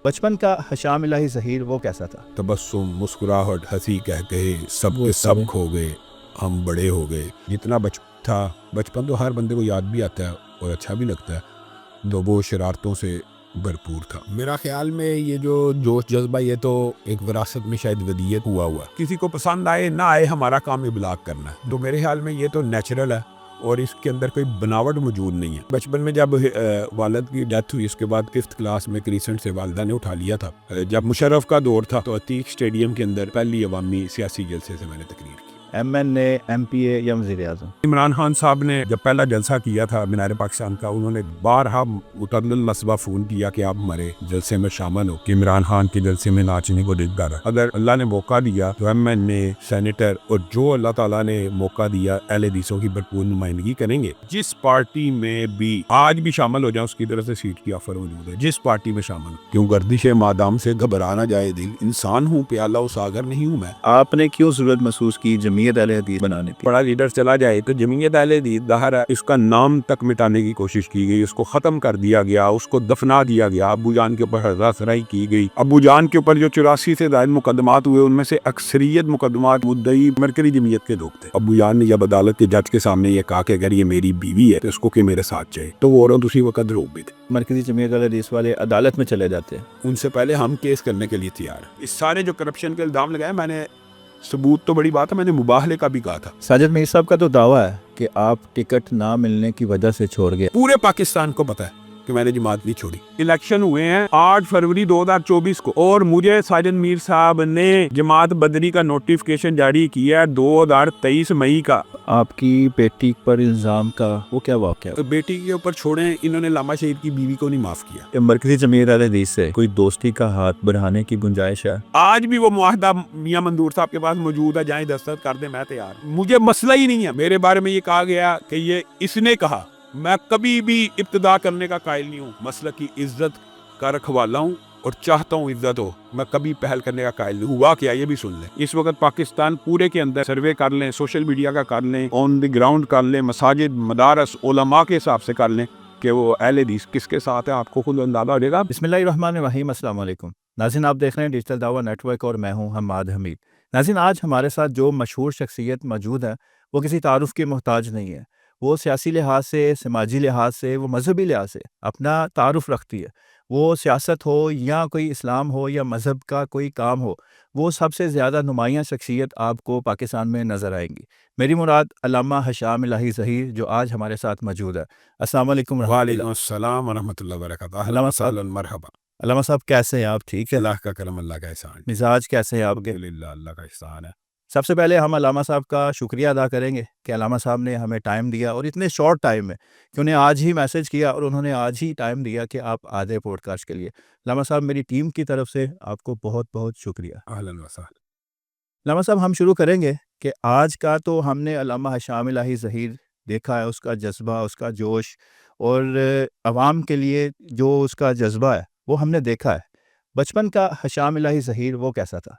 بچپن کا حشام الہی ظہیر وہ کیسا تھا؟ تبسم، مسکراہٹ، ہنسی کہے سب کے سب کھو گئے، ہم بڑے ہو گئے۔ جتنا بچپن تو ہر بندے کو یاد بھی آتا ہے اور اچھا بھی لگتا ہے، تو وہ شرارتوں سے بھرپور تھا۔ میرا خیال میں یہ جو جوش جذبہ یہ تو ایک وراثت میں شاید ودیت ہوا کسی کو پسند آئے نہ آئے ہمارا کام ابلاغ کرنا ہے، تو میرے خیال میں یہ تو نیچرل ہے اور اس کے اندر کوئی بناوٹ موجود نہیں ہے۔ بچپن میں جب والد کی ڈیتھ ہوئی، اس کے بعد 5th کلاس میں کریسنٹ سے والدہ نے اٹھا لیا تھا۔ جب مشرف کا دور تھا تو عتیق اسٹیڈیم کے اندر پہلی عوامی سیاسی جلسے سے میں نے تقریر کی۔ ایم این اے، ایم پی اے یا وزیر اعظم؟ عمران خان صاحب نے جب پہلا جلسہ کیا تھا مینار پاکستان کا، انہوں نے بارہا متعدد مرتبہ فون کیا کہ آپ ہمارے جلسے میں شامل ہو، کہ عمران خان کے جلسے میں ناچنے کو دل کر رہا۔ اگر اللہ نے موقع دیا تو ایم این اے، سینیٹر اور جو اللہ تعالیٰ نے موقع دیا اہل حدیثوں کی بھرپور نمائندگی کریں گے۔ جس پارٹی میں بھی آج بھی شامل ہو جائیں اس کی طرف سے سیٹ کی آفر موجود ہے، جس پارٹی میں شامل ہو۔ کیوں گردش مادام سے گھبرا نہ جائے دل، انسان ہوں پیالہ و ساغر نہیں ہوں میں۔ آپ نے کیوں ضرورت محسوس کی جمعیت اہل حدیث بنانے کی؟ بڑا لیڈر چلا جائے تو جمعیت اہل حدیث ظاہر ہے اس کا نام تک مٹانے کی کوشش کی گئی، اس کو ختم کر دیا گیا، اس کو دفنا دیا گیا، ابو جان کے اوپر ہرزہ سرائی کی گئی۔ ابو جان کے اوپر جو 84 سے زائد مقدمات ہوئے ان میں سے اکثریت مقدمات مدعی مرکزی جمعیت کے لوگ تھے۔ ابو جان نے جب عدالت کے جج کے سامنے یہ کہا کہ اگر یہ میری بیوی ہے تو اس کو کہ میرے ساتھ چاہیے، تو وہ عورت اسی وقت روک بھی تھے۔ مرکزی جمعیت اہل حدیث والے عدالت میں چلے جاتے ہیں، ان سے پہلے ہم کیس کرنے کے لیے تیار ہیں۔ اس سارے جو کرپشن کے الزام لگائے، میں نے ثبوت تو بڑی بات ہے، میں نے مباہلے کا بھی کہا تھا۔ ساجد میر صاحب کا تو دعویٰ ہے کہ آپ ٹکٹ نہ ملنے کی وجہ سے چھوڑ گئے۔ پورے پاکستان کو پتا ہے کہ میں نے جماعت نہیں چھوڑی۔ الیکشن ہوئے ہیں 8 فروری 2024 کو اور مجھے ساجد میر صاحب نے جماعت بدری کا نوٹیفکیشن جاری کیا ہے 2023 مئی کا۔ آپ کی بیٹی پر الزام کا وہ کیا واقعہ ہے؟ بیٹی کے اوپر چھوڑیں، انہوں نے علامہ شہید کی بیوی کو نہیں معاف کیا۔ کہ مرکزی جمعیت اہل حدیث سے کوئی دوستی کا ہاتھ بڑھانے کی گنجائش ہے؟ آج بھی وہ معاہدہ میاں منظور صاحب کے پاس موجود ہے، جائیں دستخط کر دیں، میں تیار ہوں۔ مجھے مسئلہ ہی نہیں ہے، میرے بارے میں یہ کہا گیا کہ یہ اس نے کہا، میں کبھی بھی ابتدا کرنے کا قائل نہیں ہوں، مسلک کی عزت کا رکھوالا ہوں اور چاہتا ہوں عزت ہو، میں کبھی پہل کرنے کا قائل نہیں ہوا۔ کیا یہ بھی سن لیں، اس وقت پاکستان پورے کے اندر سروے کر لیں، سوشل میڈیا کا کر لیں، آن دی گراؤنڈ کر لیں، مساجد، مدارس، علماء کے حساب سے کر لیں کہ وہ اہل حدیث کس کے ساتھ ہے، آپ کو خود اندازہ ہو جائے گا۔ بسم اللہ الرحمن الرحیم، السلام علیکم ناظرین، آپ دیکھ رہے ہیں ڈیجیٹل دعویٰ نیٹ ورک اور میں ہوں حماد حمید۔ ناظرین، آج ہمارے ساتھ جو مشہور شخصیت موجود ہے وہ کسی تعارف کے محتاج نہیں ہے۔ وہ سیاسی لحاظ سے، سماجی لحاظ سے، وہ مذہبی لحاظ سے اپنا تعارف رکھتی ہے۔ وہ سیاست ہو یا کوئی اسلام ہو یا مذہب کا کوئی کام ہو، وہ سب سے زیادہ نمایاں شخصیت آپ کو پاکستان میں نظر آئیں گی۔ میری مراد علامہ حشام الہی ظہیر جو آج ہمارے ساتھ موجود ہے۔ السلام علیکم ورحمۃ اللہ۔ وعلیکم السلام ورحمۃ اللہ وبرکاتہ۔ علامہ صاحب، اہلاً مرحبا۔ علامہ صاحب کیسے ہیں آپ؟ ٹھیک ہے؟ اللہ کا کرم، اللہ کا احسان، مزاج کیسے ہیں آپ کے؟ الحمدللہ اللہ کا احسان ہے۔ سب سے پہلے ہم علامہ صاحب کا شکریہ ادا کریں گے کہ علامہ صاحب نے ہمیں ٹائم دیا، اور اتنے شارٹ ٹائم میں کہ انہیں آج ہی میسج کیا اور انہوں نے آج ہی ٹائم دیا کہ آپ آدھے پوڈ کاسٹ کے لیے۔ علامہ صاحب، میری ٹیم کی طرف سے آپ کو بہت بہت شکریہ۔ اہلاً وسہلاً۔ علامہ صاحب، ہم شروع کریں گے کہ آج کا تو ہم نے علامہ حشام الہی ظہیر دیکھا ہے، اس کا جذبہ، اس کا جوش، اور عوام کے لیے جو اس کا جذبہ ہے وہ ہم نے دیکھا ہے۔ بچپن کا حشام الہی ظہیر وہ کیسا تھا؟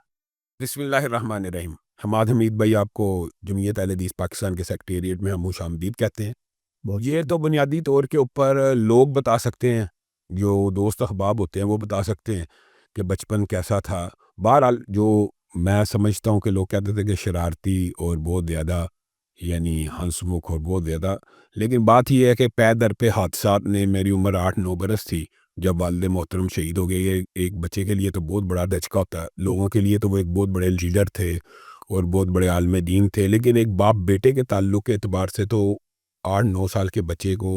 بسم اللہ الرحمن الرحیم۔ حماد حمید بھائی آپ کو جمعیت اہل حدیث پاکستان کے سیکریٹریٹ میں ہم خوش آمدید کہتے ہیں۔ یہ تو بنیادی طور کے اوپر لوگ بتا سکتے ہیں، جو دوست احباب ہوتے ہیں وہ بتا سکتے ہیں کہ بچپن کیسا تھا۔ بہرحال جو میں سمجھتا ہوں کہ لوگ کہتے تھے کہ شرارتی اور بہت زیادہ، یعنی ہنس مکھ اور بہت زیادہ، لیکن بات یہ ہے کہ پے در پہ حادثات نے، میری عمر 8-9 برس تھی جب والد محترم شہید ہو گئے۔ یہ ایک بچے کے لیے تو بہت بڑا دھچکا ہوتا ہے، لوگوں کے لیے تو وہ ایک بہت بڑے لیڈر تھے اور بہت بڑے عالم دین تھے، لیکن ایک باپ بیٹے کے تعلق کے اعتبار سے تو 8-9 سال کے بچے کو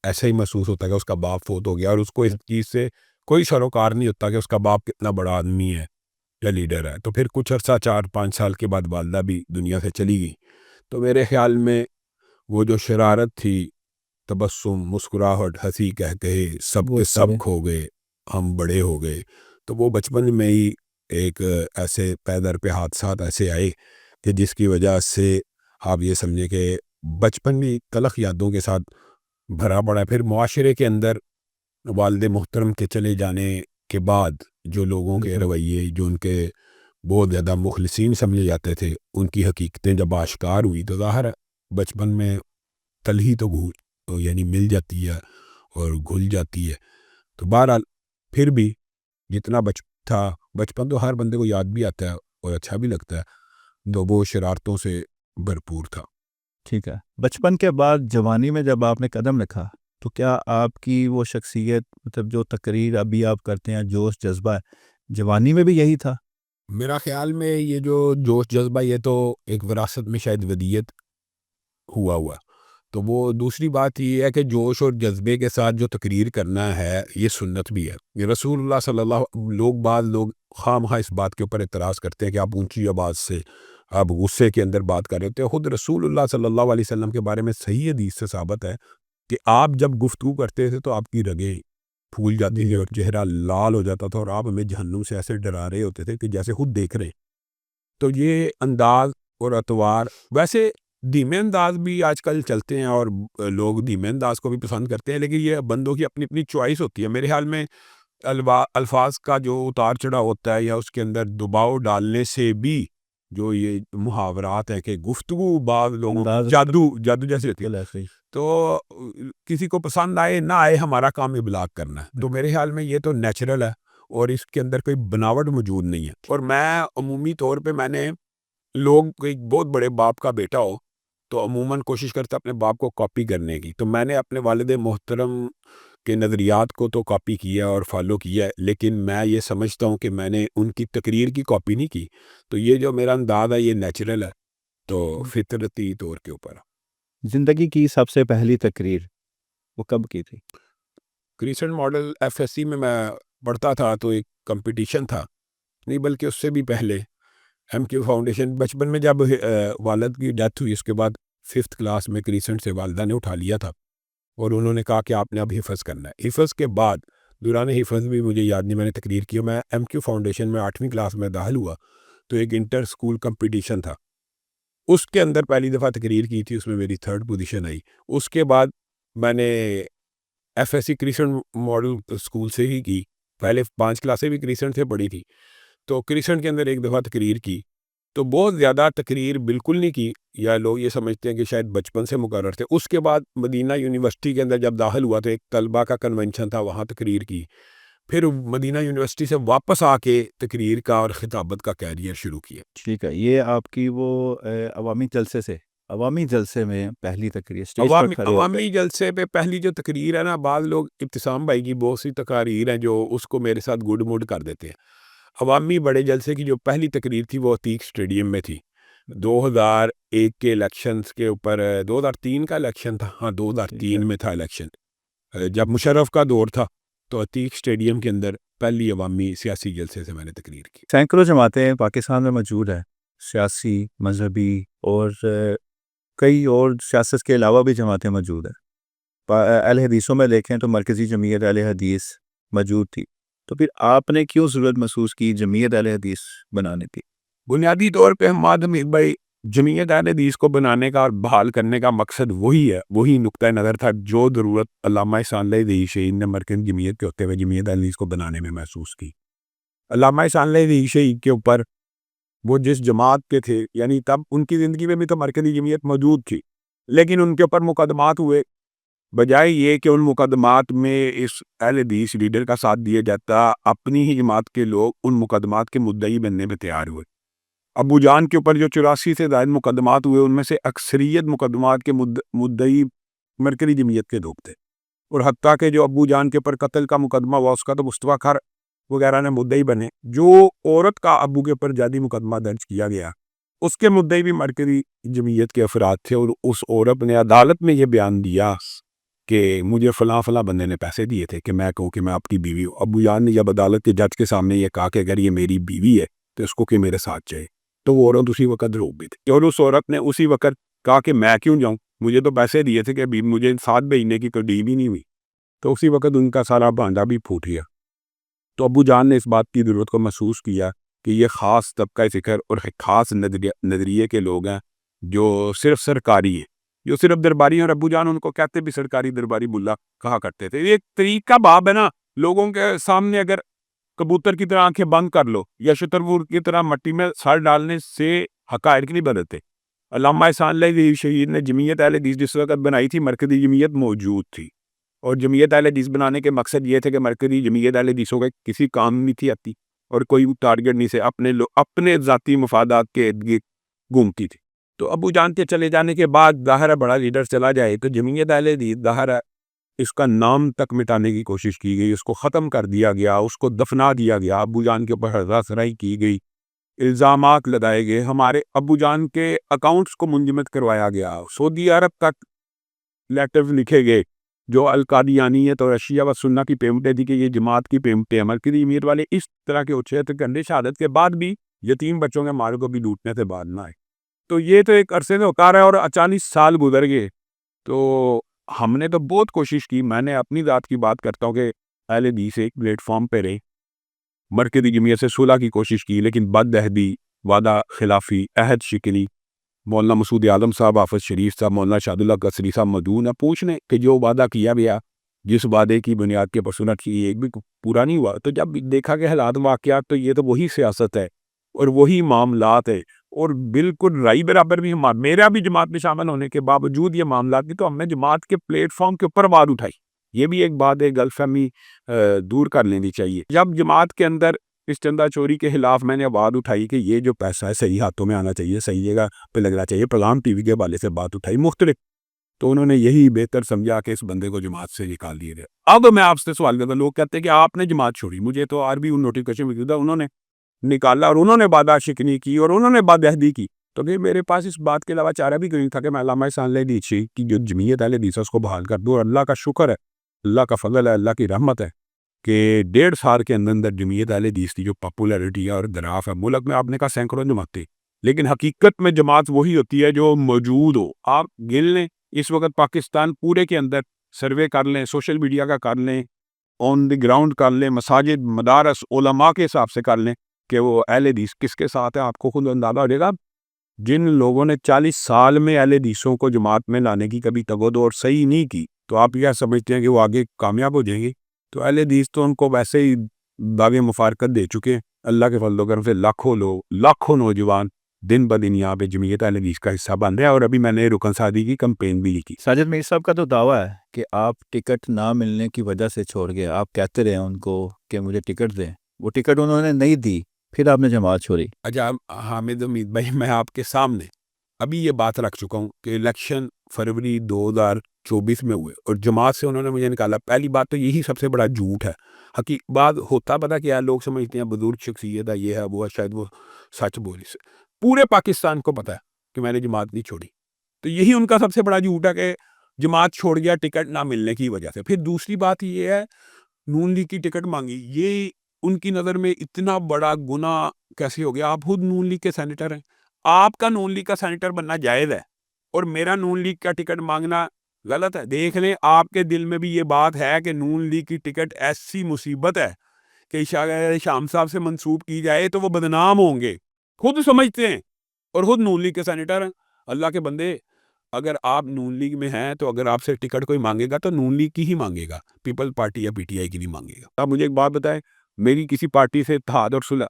ایسا ہی محسوس ہوتا ہے کہ اس کا باپ فوت ہو گیا، اور اس کو اس چیز سے کوئی سروکار نہیں ہوتا کہ اس کا باپ کتنا بڑا آدمی ہے یا لیڈر ہے۔ تو پھر کچھ عرصہ 4-5 سال کے بعد والدہ بھی دنیا سے چلی گئی، تو میرے خیال میں وہ جو شرارت تھی، تبسم، مسکراہٹ، ہنسی کہے سب کے سب کھو گئے، ہم بڑے ہو گئے، تو وہ بچپن میں ہی ایک ایسے پے در پہ حادثات ایسے آئے کہ جس کی وجہ سے آپ یہ سمجھیں کہ بچپن بھی تلخ یادوں کے ساتھ بھرا پڑا ہے۔ پھر معاشرے کے اندر والد محترم کے چلے جانے کے بعد جو لوگوں کے رویے، جو ان کے بہت زیادہ مخلصین سمجھے جاتے تھے، ان کی حقیقتیں جب آشکار ہوئی تو ظاہر ہے بچپن میں تلہی تو یعنی مل جاتی ہے اور گھل جاتی ہے۔ تو بہرحال پھر بھی جتنا بچپن تو ہر بندے کو یاد بھی آتا ہے اور اچھا بھی لگتا ہے، تو وہ شرارتوں سے بھرپور تھا۔ ٹھیک ہے، بچپن کے بعد جوانی میں جب آپ نے قدم رکھا تو کیا آپ کی وہ شخصیت، مطلب جو تقریر ابھی آپ کرتے ہیں، جوش جذبہ ہے، جوانی میں بھی یہی تھا؟ میرا خیال میں یہ جو جوش جذبہ یہ تو ایک وراثت میں شاید ودیت ہوا، تو وہ دوسری بات یہ ہے کہ جوش اور جذبے کے ساتھ جو تقریر کرنا ہے یہ سنت بھی ہے۔ یہ رسول اللہ صلی اللہ بعض لوگ خواہ مخواہ اس بات کے اوپر اعتراض کرتے ہیں کہ آپ اونچی آواز سے، آپ غصے کے اندر بات کر رہے ہوتے ہیں۔ خود رسول اللہ صلی اللہ علیہ وسلم کے بارے میں صحیح حدیث سے ثابت ہے کہ آپ جب گفتگو کرتے تھے تو آپ کی رگیں پھول جاتی تھی اور چہرہ لال ہو جاتا تھا، اور آپ ہمیں جہنم سے ایسے ڈرا رہے ہوتے تھے کہ جیسے خود دیکھ رہے ہیں۔ تو یہ انداز اور اطوار، ویسے دھیمے انداز بھی آج کل چلتے ہیں اور لوگ دھیمے انداز کو بھی پسند کرتے ہیں، لیکن یہ بندوں کی اپنی اپنی چوائس ہوتی ہے۔ میرے خیال میں الفاظ کا جو اتار چڑھا ہوتا ہے یا اس کے اندر دباؤ ڈالنے سے بھی جو یہ محاورات ہیں کہ گفتگو بعض لوگوں انداز جادو جیسی ہوتی ہے، ایسے ہی۔ تو کسی کو پسند آئے نہ آئے ہمارا کام ابلاغ کرنا ہے۔ تو میرے خیال میں یہ تو نیچرل ہے اور اس کے اندر کوئی بناوٹ موجود نہیں ہے۔ اور میں عمومی طور پہ لوگ ایک بہت بڑے باپ کا بیٹا ہو تو عموماً کوشش کرتا اپنے باپ کو کاپی کرنے کی، تو میں نے اپنے والد محترم کے نظریات کو تو کاپی کیا اور فالو کیا ہے، لیکن میں یہ سمجھتا ہوں کہ میں نے ان کی تقریر کی کاپی نہیں کی۔ تو یہ جو میرا انداز ہے یہ نیچرل ہے، تو فطرتی طور کے اوپر۔ زندگی کی سب سے پہلی تقریر وہ کب کی تھی؟ Crescent Model F S C میں پڑھتا تھا تو ایک کمپٹیشن تھا، نہیں بلکہ اس سے بھی پہلے ایم کیو فاؤنڈیشن، بچپن میں جب والد کی ڈیتھ ہوئی اس کے بعد 5th کلاس میں کریسنٹ سے والدہ نے اٹھا لیا تھا اور انہوں نے کہا کہ آپ نے اب حفظ کرنا ہے۔ حفظ کے بعد دوران حفظ بھی مجھے یاد نہیں میں نے تقریر کی، میں ایم کیو فاؤنڈیشن میں 8ویں کلاس میں داخل ہوا تو ایک انٹر اسکول کمپٹیشن تھا، اس کے اندر پہلی دفعہ تقریر کی تھی، اس میں میری 3rd پوزیشن آئی۔ اس کے بعد میں نے F S C Crescent Model School سے ہی کی، پہلے 5 کلاسیں بھی کریسنٹ سے پڑھی تھی، تو کریسنٹ کے اندر ایک دفعہ تقریر کی، تو بہت زیادہ تقریر بالکل نہیں کی، یا لوگ یہ سمجھتے ہیں کہ شاید بچپن سے مقرر تھے۔ اس کے بعد مدینہ یونیورسٹی کے اندر جب داخل ہوا تو ایک طلبہ کا کنونشن تھا، وہاں تقریر کی، پھر مدینہ یونیورسٹی سے واپس آ کے تقریر کا اور خطابت کا کیریئر شروع کیا۔ ٹھیک ہے، یہ آپ کی وہ عوامی جلسے میں پہلی تقریر اسٹیج پر کھڑے ہو کے۔ عوامی جلسے پہ پہلی جو تقریر ہے نا، بعض لوگ ابتسام بھائی کی بہت سی تقاریر ہیں جو اس کو میرے ساتھ گڈ موڈ کر دیتے ہیں۔ عوامی بڑے جلسے کی جو پہلی تقریر تھی وہ عتیق اسٹیڈیم میں تھی، 2001 کے الیکشنز کے اوپر، 2003 کا الیکشن تھا، ہاں 2003 میں تھا الیکشن، جب مشرف کا دور تھا، تو عتیق اسٹیڈیم کے اندر پہلی عوامی سیاسی جلسے سے میں نے تقریر کی۔ سینکڑوں جماعتیں پاکستان میں موجود ہیں، سیاسی، مذہبی اور کئی اور سیاست کے علاوہ بھی جماعتیں موجود ہیں۔ اہل حدیثوں میں دیکھیں تو مرکزی جمعیت اہل حدیث موجود تھی، تو پھر آپ نے کیوں ضرورت محسوس کی جمعیت اہل حدیث بنانے کی؟ بنیادی طور پہ حماد حمید بھائی، جمعیت اہل حدیث کو بنانے کا اور بحال کرنے کا مقصد وہی ہے، وہی نقطۂ نظر تھا جو ضرورت علامہ احسان اللہ دہی شہید نے مرکزی جمعیت کے ہوتے ہوئے جمعیت اہل حدیث کو بنانے میں محسوس کی۔ علامہ احسان اللہ دہی شہید کے اوپر وہ جس جماعت کے تھے، یعنی تب ان کی زندگی میں بھی تو مرکزی جمعیت موجود تھی، لیکن ان کے اوپر مقدمات ہوئے، بجائے یہ کہ ان مقدمات میں اس اہل حدیث لیڈر کا ساتھ دیا جاتا، اپنی ہی جماعت کے لوگ ان مقدمات کے مدعی بننے میں تیار ہوئے۔ ابو جان کے اوپر جو 84 سے زائد مقدمات ہوئے، ان میں سے اکثریت مقدمات کے مدعی مرکزی جمعیت کے لوگ تھے، اور حتیٰ کہ جو ابو جان کے اوپر قتل کا مقدمہ ہوا اس کا تو مصطفیٰ کھر وغیرہ نے مدعی بنے۔ جو عورت کا ابو کے اوپر جعلی مقدمہ درج کیا گیا اس کے مدعی بھی مرکزی جمعیت کے افراد تھے، اور اس عورت نے عدالت میں یہ بیان دیا کہ مجھے فلاں فلاں بندے نے پیسے دیے تھے کہ میں کہوں کہ میں آپ کی بیوی ہوں۔ ابو جان نے جب عدالت کے جج کے سامنے یہ کہا کہ اگر یہ میری بیوی ہے تو اس کو کہ میرے ساتھ جائے، تو وہ عورت اسی وقت روک بھی تھی، اور اس عورت نے اسی وقت کہا کہ میں کیوں جاؤں، مجھے تو پیسے دیے تھے کہ ابھی مجھے ساتھ بھیجنے کی کوئی ڈیل ہی نہیں ہوئی۔ تو اسی وقت ان کا سارا بھانڈا بھی پھوٹ گیا۔ تو ابو جان نے اس بات کی ضرورت کو محسوس کیا کہ یہ خاص طبقہ فکر اور خاص نظریے کے لوگ ہیں جو صرف سرکاری ہیں، جو صرف درباری ہیں، اور ابو جان ان کو کہتے بھی سرکاری درباری ملا کہا کرتے تھے۔ یہ ایک طریقہ باب ہے نا، لوگوں کے سامنے اگر کبوتر کی طرح آنکھیں بند کر لو یا شترپور کی طرح مٹی میں سر ڈالنے سے حقائق نہیں بدلتے۔ علامہ احسان اللہ دہی شہید نے جمعیت اہل حدیث جس وقت بنائی تھی، مرکزی جمعیت موجود تھی، اور جمعیت اہل حدیث بنانے کے مقصد یہ تھے کہ مرکزی جمعیت اہل حدیثوں کے کسی کام نہیں تھی آتی اور کوئی ٹارگٹ نہیں سے اپنے ذاتی مفادات کے ارد گرد گھومتی تھی. تو ابو جان کے چلے جانے کے بعد ظاہر ہے بڑا لیڈر چلا جائے تو جمعیت اہل حدیث ظاہر ہے اس کا نام تک مٹانے کی کوشش کی گئی, اس کو ختم کر دیا گیا, اس کو دفنا دیا گیا, ابو جان کے اوپر ہرزہ سرائی کی گئی, الزامات لگائے گئے, ہمارے ابو جان کے اکاؤنٹس کو منجمد کروایا گیا, سعودی عرب تک لیٹر لکھے گئے جو القادیانیت اور اشیاء و سنہ کی پیمنٹیں تھی کہ یہ جماعت کی پیمنٹیں. مرکزی امیر والے اس طرح کے اچھے کنڈے شہادت کے بعد بھی یتیم بچوں کے مال کو بھی لوٹنے سے بعد نہ آئے. تو یہ تو ایک عرصے سے ہوتا رہا ہے اور 40 سال گزر گئے. تو ہم نے تو بہت کوشش کی, میں نے اپنی ذات کی بات کرتا ہوں کہ اہل حدیث ایک پلیٹ فارم پہ رہے, مرکزی جمعیت سے صلح کی کوشش کی لیکن بد عہدی, وعدہ خلافی, عہد شکنی. مولانا مسعود اعظم صاحب, حافظ شریف صاحب, مولانا شاد اللہ قصری صاحب موجود ہیں, پوچھنے کہ جو وعدہ کیا گیا جس وعدے کی بنیاد کے پرسنت کی ایک بھی پورا نہیں ہوا. تو جب دیکھا کہ حالات واقعات تو یہ تو وہی سیاست ہے اور وہی معاملات ہے اور بالکل رائی برابر بھی میرا بھی جماعت میں شامل ہونے کے باوجود یہ معاملات کی, تو ہم نے جماعت کے پلیٹ فارم کے اوپر آواز اٹھائی. یہ بھی ایک بات ہے, غلط فہمی دور کر لینی چاہیے. جب جماعت کے اندر اس چندہ چوری کے خلاف میں نے آواز اٹھائی کہ یہ جو پیسہ ہے صحیح ہاتھوں میں آنا چاہیے, صحیح جگہ پہ لگنا چاہیے, پیغام ٹی وی کے حوالے سے بات اٹھائی مختلف, تو انہوں نے یہی بہتر سمجھا کہ اس بندے کو جماعت سے نکال دیے گئے. اب میں آپ سے سوال کرتا ہوں, لوگ کہتے ہیں کہ آپ نے جماعت چھوڑی, مجھے تو آر بی نوٹیفکیشن موجود ہے, انہوں نے نکالا اور انہوں نے وعدہ شکنی کی اور انہوں نے بد عہدی کی. تو کہ میرے پاس اس بات کے علاوہ چارہ بھی نہیں تھا کہ میں علامہ احسان اللہ حدیثی کی جو جمعیت اہل حدیث ہے اس کو بحال کر دوں. اور اللہ کا شکر ہے, اللہ کا فضل ہے, اللہ کی رحمت ہے کہ 1.5 سال کے اندر جمعیت اہل حدیث کی جو پاپولیرٹی ہے اور گراف ہے, ملک میں آپ نے کہا سینکڑوں جماعتیں, لیکن حقیقت میں جماعت وہی ہوتی ہے جو موجود ہو. آپ گن لیں اس وقت پاکستان پورے کے اندر, سروے کر لیں, سوشل میڈیا کا کر لیں, آن دی گراؤنڈ کر لیں, مساجد, مدارس, علماء کے حساب سے کر لیں کہ وہ اہل حدیث کس کے ساتھ ہے, آپ کو خود اندازہ ہو جائے گا. جن لوگوں نے 40 سال میں اہل حدیثوں کو جماعت میں لانے کی کبھی تگود اور صحیح نہیں کی, تو آپ کیا سمجھتے ہیں کہ وہ آگے کامیاب ہو جائیں گے؟ تو اہل حدیث تو ان کو ویسے ہی داغ مفارقت دے چکے ہیں. اللہ کے فضل و کرم سے لاکھوں نوجوان دن بدن یہاں پہ جمعیت اہل حدیث کا حصہ بن رہے ہیں, اور ابھی میں نے رکن سعدی کی کمپین بھی کی. ساجد میر صاحب کا تو دعویٰ ہے کہ آپ ٹکٹ نہ ملنے کی وجہ سے چھوڑ گئے. آپ کہتے رہے ان کو کہ مجھے ٹکٹ دیں, وہ ٹکٹ انہوں نے نہیں دی, پھر آپ نے جماعت چھوڑی. اچھا حامد امید بھائی, میں آپ کے سامنے ابھی یہ بات رکھ چکا ہوں کہ الیکشن فروری 2024 میں ہوئے اور جماعت سے انہوں نے مجھے نکالا. پہلی بات تو یہی سب سے بڑا جھوٹ ہے. حقیقت بات ہوتا پتا کیا ہے, لوگ سمجھتے ہیں بزرگ شخصیت ہے, یہ ہے وہ ہے, شاید وہ سچ بولی سے. پورے پاکستان کو پتا ہے کہ میں نے جماعت نہیں چھوڑی. تو یہی ان کا سب سے بڑا جھوٹ ہے کہ جماعت چھوڑ گیا ٹکٹ نہ ملنے کی وجہ سے. پھر دوسری بات یہ ہے, نون لیگ کی ٹکٹ مانگی, یہ ان کی نظر میں اتنا بڑا گناہ کیسے ہو گیا؟ آپ خود نون لیگ کے سینیٹر ہیں, آپ کا نون لیگ کا سینیٹر بننا جائز ہے اور میرا نون لیگ کا ٹکٹ مانگنا غلط ہے. دیکھ لیں آپ کے دل میں بھی یہ بات ہے کہ نون لیگ کی ٹکٹ ایسی مصیبت ہے کہ شام صاحب سے منسوب کی جائے تو وہ بدنام ہوں گے, خود سمجھتے ہیں اور خود نون لیگ کے سینیٹر ہیں. اللہ کے بندے, اگر آپ نون لیگ میں ہیں تو اگر آپ سے ٹکٹ کوئی مانگے گا تو نون لیگ کی ہی مانگے گا, پیپل پارٹی یا پی ٹی آئی کی نہیں مانگے گا. آپ مجھے ایک بات بتائیں, میری کسی پارٹی سے اتحاد اور صلح,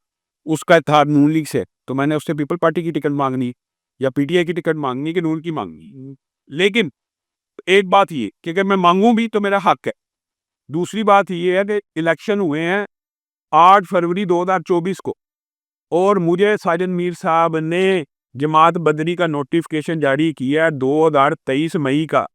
اس کا اتحاد نون لیگ سے, تو میں نے اس سے پیپل پارٹی کی ٹکٹ مانگنی یا پی ٹی آئی کی ٹکٹ مانگنی کہ نون کی مانگنی. لیکن ایک بات یہ کہ اگر میں مانگوں بھی تو میرا حق ہے. دوسری بات یہ ہے کہ الیکشن ہوئے ہیں 8 فروری 2024 کو اور مجھے ساجد میر صاحب نے جماعت بدری کا نوٹیفکیشن جاری کیا 2023 مئی کا,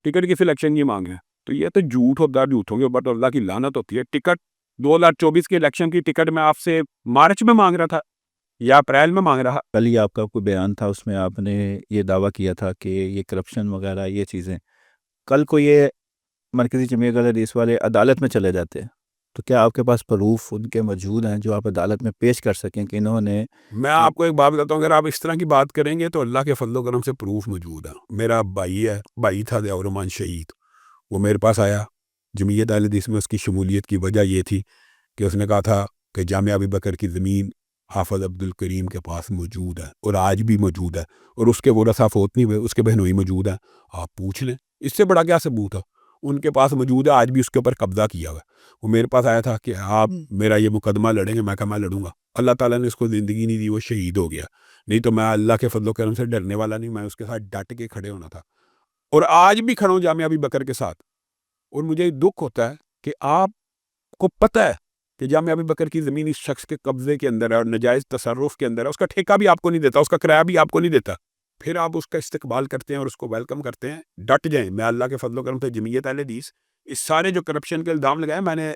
ٹکٹ کی سلیکشن یہ مانگ ہے. تو یہ تو جھوٹ ہوتا ہے, جھوٹوں کے اوپر اللہ کی لعنت ہوتی ہے. ٹکٹ 2024 کے الیکشن کی ٹکٹ میں آپ سے مارچ میں مانگ رہا تھا یا اپریل میں مانگ رہا. کل ہی آپ کا کوئی بیان تھا, اس میں آپ نے یہ دعویٰ کیا تھا کہ یہ کرپشن وغیرہ یہ چیزیں, کل کو یہ مرکزی جمعیت اہل حدیث والے عدالت میں چلے جاتے ہیں, تو کیا آپ کے پاس پروف ان کے موجود ہیں جو آپ عدالت میں پیش کر سکیں کہ انہوں نے؟ میں آپ کو ایک بات بتاتا ہوں, اگر آپ اس طرح کی بات کریں گے تو اللہ کے فضل و کرم سے پروف موجود ہے. میرا بھائی ہے, بھائی تھا ضیاء الرحمان شہید, وہ میرے پاس آیا. جمعیت اہل حدیث میں اس کی شمولیت کی وجہ یہ تھی کہ اس نے کہا تھا کہ جامعہ ابی بکر کی زمین حافظ عبد الکریم کے پاس موجود ہے اور آج بھی موجود ہے, اور اس کے ورثہ فوت نہیں ہوئے, اس کے بہنوئی موجود ہیں. آپ پوچھ لیں, اس سے بڑا کیا ثبوت ہے؟ ان کے پاس موجود ہے, آج بھی اس کے اوپر قبضہ کیا ہوا ہے. وہ میرے پاس آیا تھا کہ آپ میرا یہ مقدمہ لڑیں گے, میں کہا میں لڑوں گا. اللہ تعالیٰ نے اس کو زندگی نہیں دی, وہ شہید ہو گیا. نہیں تو میں اللہ کے فضل و کرم سے ڈرنے والا نہیں, میں اس کے ساتھ ڈٹ کے کھڑے ہونا تھا, اور آج بھی کھڑا ہوں جامعہ ابی بکر کے ساتھ. اور مجھے دکھ ہوتا ہے کہ آپ کو پتہ ہے کہ جامعہ ابی بکر کی زمین اس شخص کے قبضے کے اندر ہے اور ناجائز تصرف کے اندر ہے، اس کا ٹھیکہ بھی آپ کو نہیں دیتا، اس کا کرایہ بھی آپ کو نہیں دیتا، پھر آپ اس کا استقبال کرتے ہیں اور اس کو ویلکم کرتے ہیں۔ ڈٹ جائیں، میں اللہ کے فضل و کرم سے جمعیت اہل حدیث اس سارے جو کرپشن کے الزام لگائے، میں نے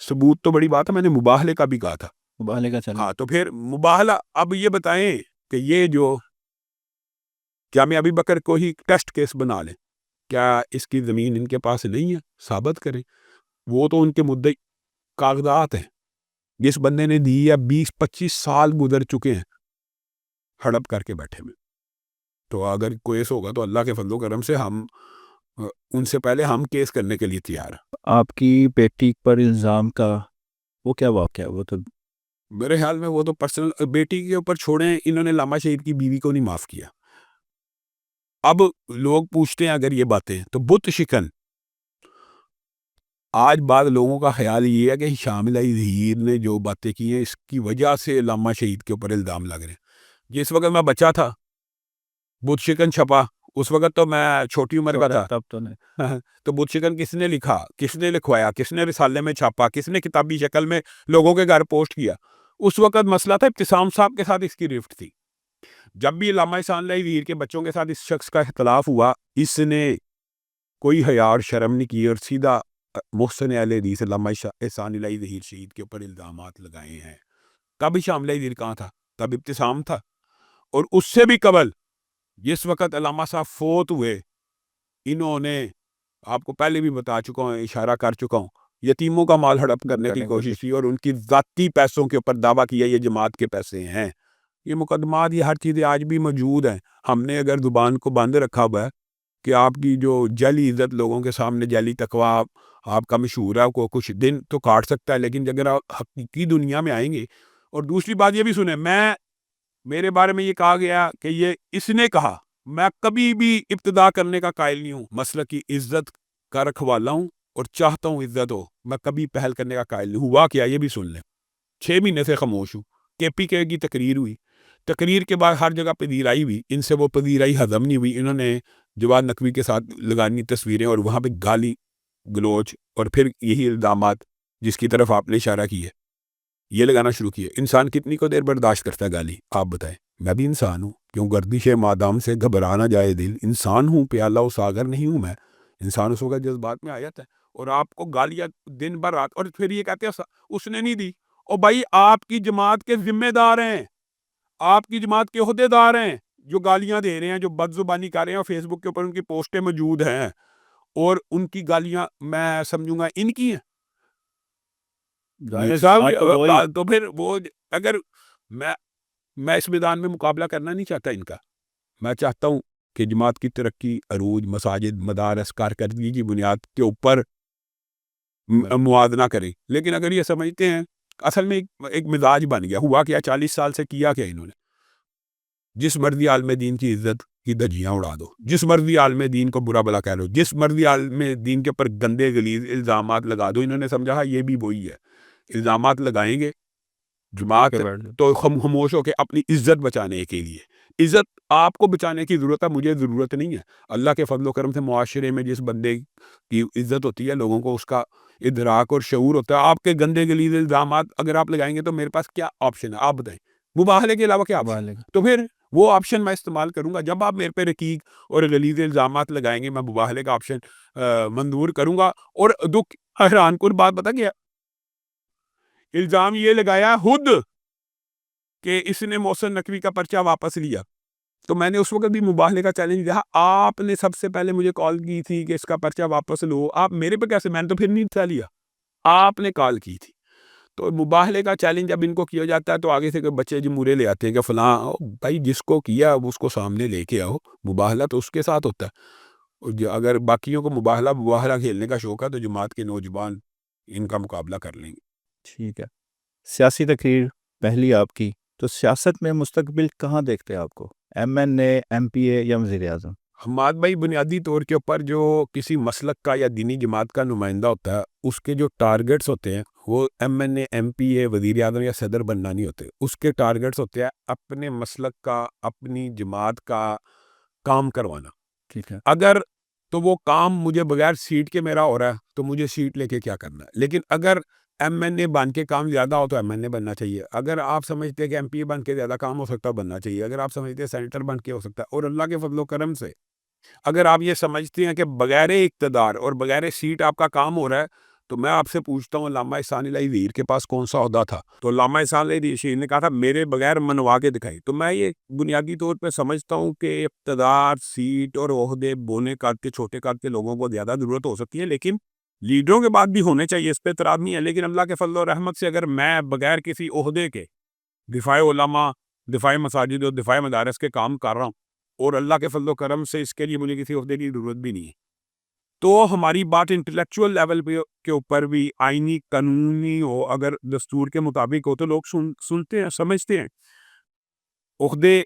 ثبوت تو بڑی بات ہے، میں نے مباہلے کا بھی کہا تھا۔ مباہلے کا چلیں۔ ہاں تو پھر مباہلہ، اب یہ بتائیں کہ یہ جو جامعہ ابی بکر کو ہی ٹیسٹ کیس بنا لیں، کیا اس کی زمین ان کے پاس نہیں ہے؟ ثابت کریں۔ وہ تو ان کے مدعی کاغذات ہیں، جس بندے نے دی ہے 20-25 سال گزر چکے ہیں ہڑپ کر کے بیٹھے میں، تو اگر کیس ہوگا تو اللہ کے فضل و کرم سے ہم ان سے پہلے ہم کیس کرنے کے لیے تیار ہیں۔ آپ کی بیٹی پر الزام کا وہ کیا واقعہ ہے؟ وہ تو میرے خیال میں وہ تو پرسنل، بیٹی کے اوپر چھوڑیں، انہوں نے علامہ شہید کی بیوی کو نہیں معاف کیا۔ اب لوگ پوچھتے ہیں اگر یہ باتیں تو بت شکن، آج بعض لوگوں کا خیال یہ ہے کہ ہشام الہی ظہیر نے جو باتیں کی ہیں اس کی وجہ سے علامہ شہید کے اوپر الزام لگ رہے ہیں۔ جس وقت میں بچہ تھا بت شکن چھپا، اس وقت تو میں چھوٹی عمر کا تھا، تب تو نہیں۔ تو بت شکن کس نے لکھا، کس نے لکھوایا، کس نے رسالے میں چھاپا، کس نے کتابی شکل میں لوگوں کے گھر پوسٹ کیا؟ اس وقت مسئلہ تھا ابتسام صاحب کے ساتھ اس کی رفت تھی۔ جب بھی علامہ احسان الہی ظہیر کے بچوں کے ساتھ اس شخص کا اختلاف ہوا، اس نے کوئی حیا اور شرم نہیں کی اور سیدھا محسن اہل حدیث علامہ احسان الہی ظہیر شہید کے اوپر الزامات لگائے ہیں۔ تب ہشام الہی ظہیر کہاں تھا؟ تب ابتسام تھا۔ اور اس سے بھی قبل جس وقت علامہ صاحب فوت ہوئے، انہوں نے، آپ کو پہلے بھی بتا چکا ہوں، اشارہ کر چکا ہوں، یتیموں کا مال ہڑپ کرنے کی کوشش کی اور ان کی ذاتی پیسوں کے اوپر دعویٰ کیا یہ جماعت کے پیسے ہیں۔ یہ مقدمات، یہ ہر چیزیں آج بھی موجود ہیں۔ ہم نے اگر زبان کو بند رکھا ہوا ہے کہ آپ کی جو جعلی عزت لوگوں کے سامنے، جعلی تقویٰ آپ کا مشہور ہے، کو کچھ دن تو کاٹ سکتا ہے، لیکن اگر آپ حقیقی دنیا میں آئیں گے۔ اور دوسری بات یہ بھی سنیں، میرے بارے میں یہ کہا گیا کہ یہ اس نے کہا، میں کبھی بھی ابتدا کرنے کا قائل نہیں ہوں، مسلک کی عزت کا رکھوالا ہوں اور چاہتا ہوں عزت ہو، میں کبھی پہل کرنے کا قائل نہیں ہوں۔ ہوا کیا یہ بھی سن لیں، 6 مہینے سے خاموش ہوں۔ KPK کی تقریر ہوئی، تقریر کے بعد ہر جگہ پذیرائی ہوئی، ان سے وہ پذیرائی ہضم نہیں ہوئی، انہوں نے جواد نقوی کے ساتھ لگانی تصویریں اور وہاں پہ گالی گلوچ اور پھر یہی الزامات جس کی طرف آپ نے اشارہ کی ہے یہ لگانا شروع کیے۔ انسان کتنی کو دیر برداشت کرتا ہے گالی؟ آپ بتائیں۔ میں بھی انسان ہوں، کیوں گردش مادام سے گھبرانا جائے دل، انسان ہوں، پیالہ و ساغر نہیں ہوں میں، انسان اس وقت جذبات میں آ جاتا ہے۔ اور آپ کو گالیاں دن بھر رات، اور پھر یہ کہتے ہیں اس نے نہیں دی۔ اور بھائی آپ کی جماعت کے ذمہ دار ہیں، آپ کی جماعت کے عہدے دار ہیں جو گالیاں دے رہے ہیں، جو بد زبانی کر رہے ہیں، اور فیس بک کے اوپر ان کی پوسٹیں موجود ہیں اور ان کی گالیاں میں سمجھوں گا ان کی ہیں۔ تو پھر وہ اگر میں اس میدان میں مقابلہ کرنا نہیں چاہتا ان کا، میں چاہتا ہوں کہ جماعت کی ترقی، عروج، مساجد، مدارس، کارکردگی کی بنیاد کے اوپر موازنہ کریں۔ لیکن اگر یہ سمجھتے ہیں، اصل میں ایک مزاج بن گیا، ہوا کیا 40 سال سے کیا کیا انہوں نے، جس مرضی عالم دین کی عزت کی دھجیاں اڑا دو، جس مرضی عالم دین کو برا بلا کہہ لو، جس مرضی عالم دین کے اوپر گندے غلیظ الزامات لگا دو۔ انہوں نے سمجھا یہ بھی وہی ہے، الزامات لگائیں گے جماعت تو خاموش ہو کے اپنی عزت بچانے کے لیے۔ عزت آپ کو بچانے کی ضرورت ہے، مجھے ضرورت نہیں ہے۔ اللہ کے فضل و کرم سے معاشرے میں جس بندے کی عزت ہوتی ہے، لوگوں کو اس کا ادراک اور شعور ہوتا ہے۔ آپ کے گندے غلیظ الزامات اگر آپ لگائیں گے تو میرے پاس کیا آپشن ہے؟ آپ بتائیں، مباہلے کے علاوہ کیا آپشن؟ تو پھر وہ آپشن میں استعمال کروں گا۔ جب آپ میرے پہ رقیق اور غلیظ الزامات لگائیں گے، میں مباہلے کا آپشن منظور کروں گا۔ اور دکھ حیران کن بات بتا گیا، الزام یہ لگایا خود کہ اس نے محسن نقوی کا پرچہ واپس لیا، تو میں نے اس وقت بھی مباہلے کا چیلنج دیا۔ آپ نے سب سے پہلے مجھے کال کی تھی کہ اس کا پرچہ واپس لو، آپ میرے پہ کیسے؟ میں نے تو پھر نہیں تھا لیا، آپ نے کال کی تھی۔ تو مباہلے کا چیلنج جب ان کو کیا جاتا ہے تو آگے سے بچے جمہورے لے آتے ہیں کہ فلاں بھائی جس کو کیا اس کو سامنے لے کے آؤ، مباہلہ تو اس کے ساتھ ہوتا ہے۔ اگر باقیوں کو مباہلہ کھیلنے کا شوق ہے تو جماعت کے نوجوان ان کا مقابلہ کر لیں گے۔ ٹھیک ہے۔ سیاسی تقریر پہلی آپ کی، تو سیاست میں مستقبل کہاں دیکھتے ہیں آپ کو؟ MNA، MPA یا وزیر اعظم؟ حماد بھائی، بنیادی طور کے اوپر جو کسی مسلک کا یا دینی جماعت کا نمائندہ ہوتا ہے، اس کے جو ٹارگٹس ہوتے ہیں وہ MNA، MPA، وزیر اعظم یا صدر بننا نہیں ہوتے۔ اس کے ٹارگٹس ہوتے ہیں اپنے مسلک کا، اپنی جماعت کا کام کروانا۔ ٹھیک ہے۔ اگر تو وہ کام مجھے بغیر سیٹ کے میرا ہو رہا ہے تو مجھے سیٹ لے کے کیا کرنا ہے. لیکن اگر ایم این اے بن کے کام زیادہ ہو تو ایم این اے بننا چاہیے. اگر آپ سمجھتے ہیں کہ ایم پی اے بن کے زیادہ کام ہو سکتا ہے بننا چاہیے. اگر آپ سمجھتے ہیں سینیٹر بن کے ہو سکتا ہے, اور اللہ کے فضل و کرم سے اگر آپ یہ سمجھتے ہیں کہ بغیر اقتدار اور بغیر سیٹ آپ کا کام ہو رہا ہے, تو میں آپ سے پوچھتا ہوں علامہ احسان الہی ویر کے پاس کون سا عہدہ تھا؟ تو علامہ احسان الہی شیر نے کہا تھا میرے بغیر منوا کے دکھائی. تو میں یہ بنیادی طور پہ سمجھتا ہوں کہ اقتدار, سیٹ اور عہدے بونے قد کے چھوٹے قد کے لوگوں کو زیادہ ضرورت ہو سکتی ہے, لیکن لیڈروں کے بعد بھی ہونے چاہیے, اس پہ اعتراض نہیں ہے. لیکن اللہ کے فضل و رحمت سے اگر میں بغیر کسی عہدے کے دفاع علماء, دفاع مساجد اور دفاع مدارس کے کام کر رہا ہوں, اور اللہ کے فضل و کرم سے اس کے لیے مجھے کسی عہدے کی ضرورت بھی نہیں ہے, تو ہماری بات انٹلیکچوئل لیول پہ کے اوپر بھی آئینی قانونی ہو, اگر دستور کے مطابق ہو تو لوگ سنتے ہیں, سمجھتے ہیں. عہدے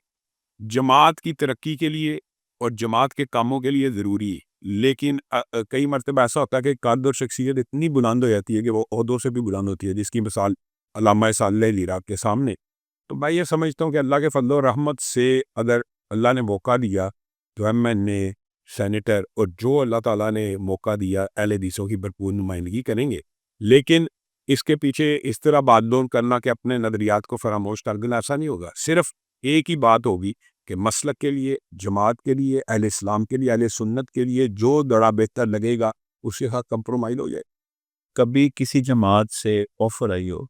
جماعت کی ترقی کے لیے اور جماعت کے کاموں کے لیے ضروری ہے, لیکن کئی مرتبہ ایسا ہوتا ہے کہ قد اور شخصیت اتنی بلند ہو جاتی ہے کہ وہ عہدوں سے بھی بلند ہوتی ہے, جس کی مثال علامہ احسان الہی ویر کے سامنے. تو میں یہ سمجھتا ہوں کہ اللہ کے فضل و رحمت سے اگر اللہ نے موقع دیا تو ایم این اے, سینیٹر اور جو اللہ تعالیٰ نے موقع دیا اہل حدیثوں کی بھرپور نمائندگی کریں گے. لیکن اس کے پیچھے اس طرح بات دون کرنا کہ اپنے نظریات کو فراموش کر دینا, ایسا نہیں ہوگا. صرف ایک ہی بات ہوگی کہ مسلک کے لیے, جماعت کے لیے, اہل اسلام کے لیے, اہل سنت کے لیے جو دڑا بہتر لگے گا اس کے ساتھ کمپرومائز ہو جائے. کبھی کسی جماعت سے آفر آئی ہو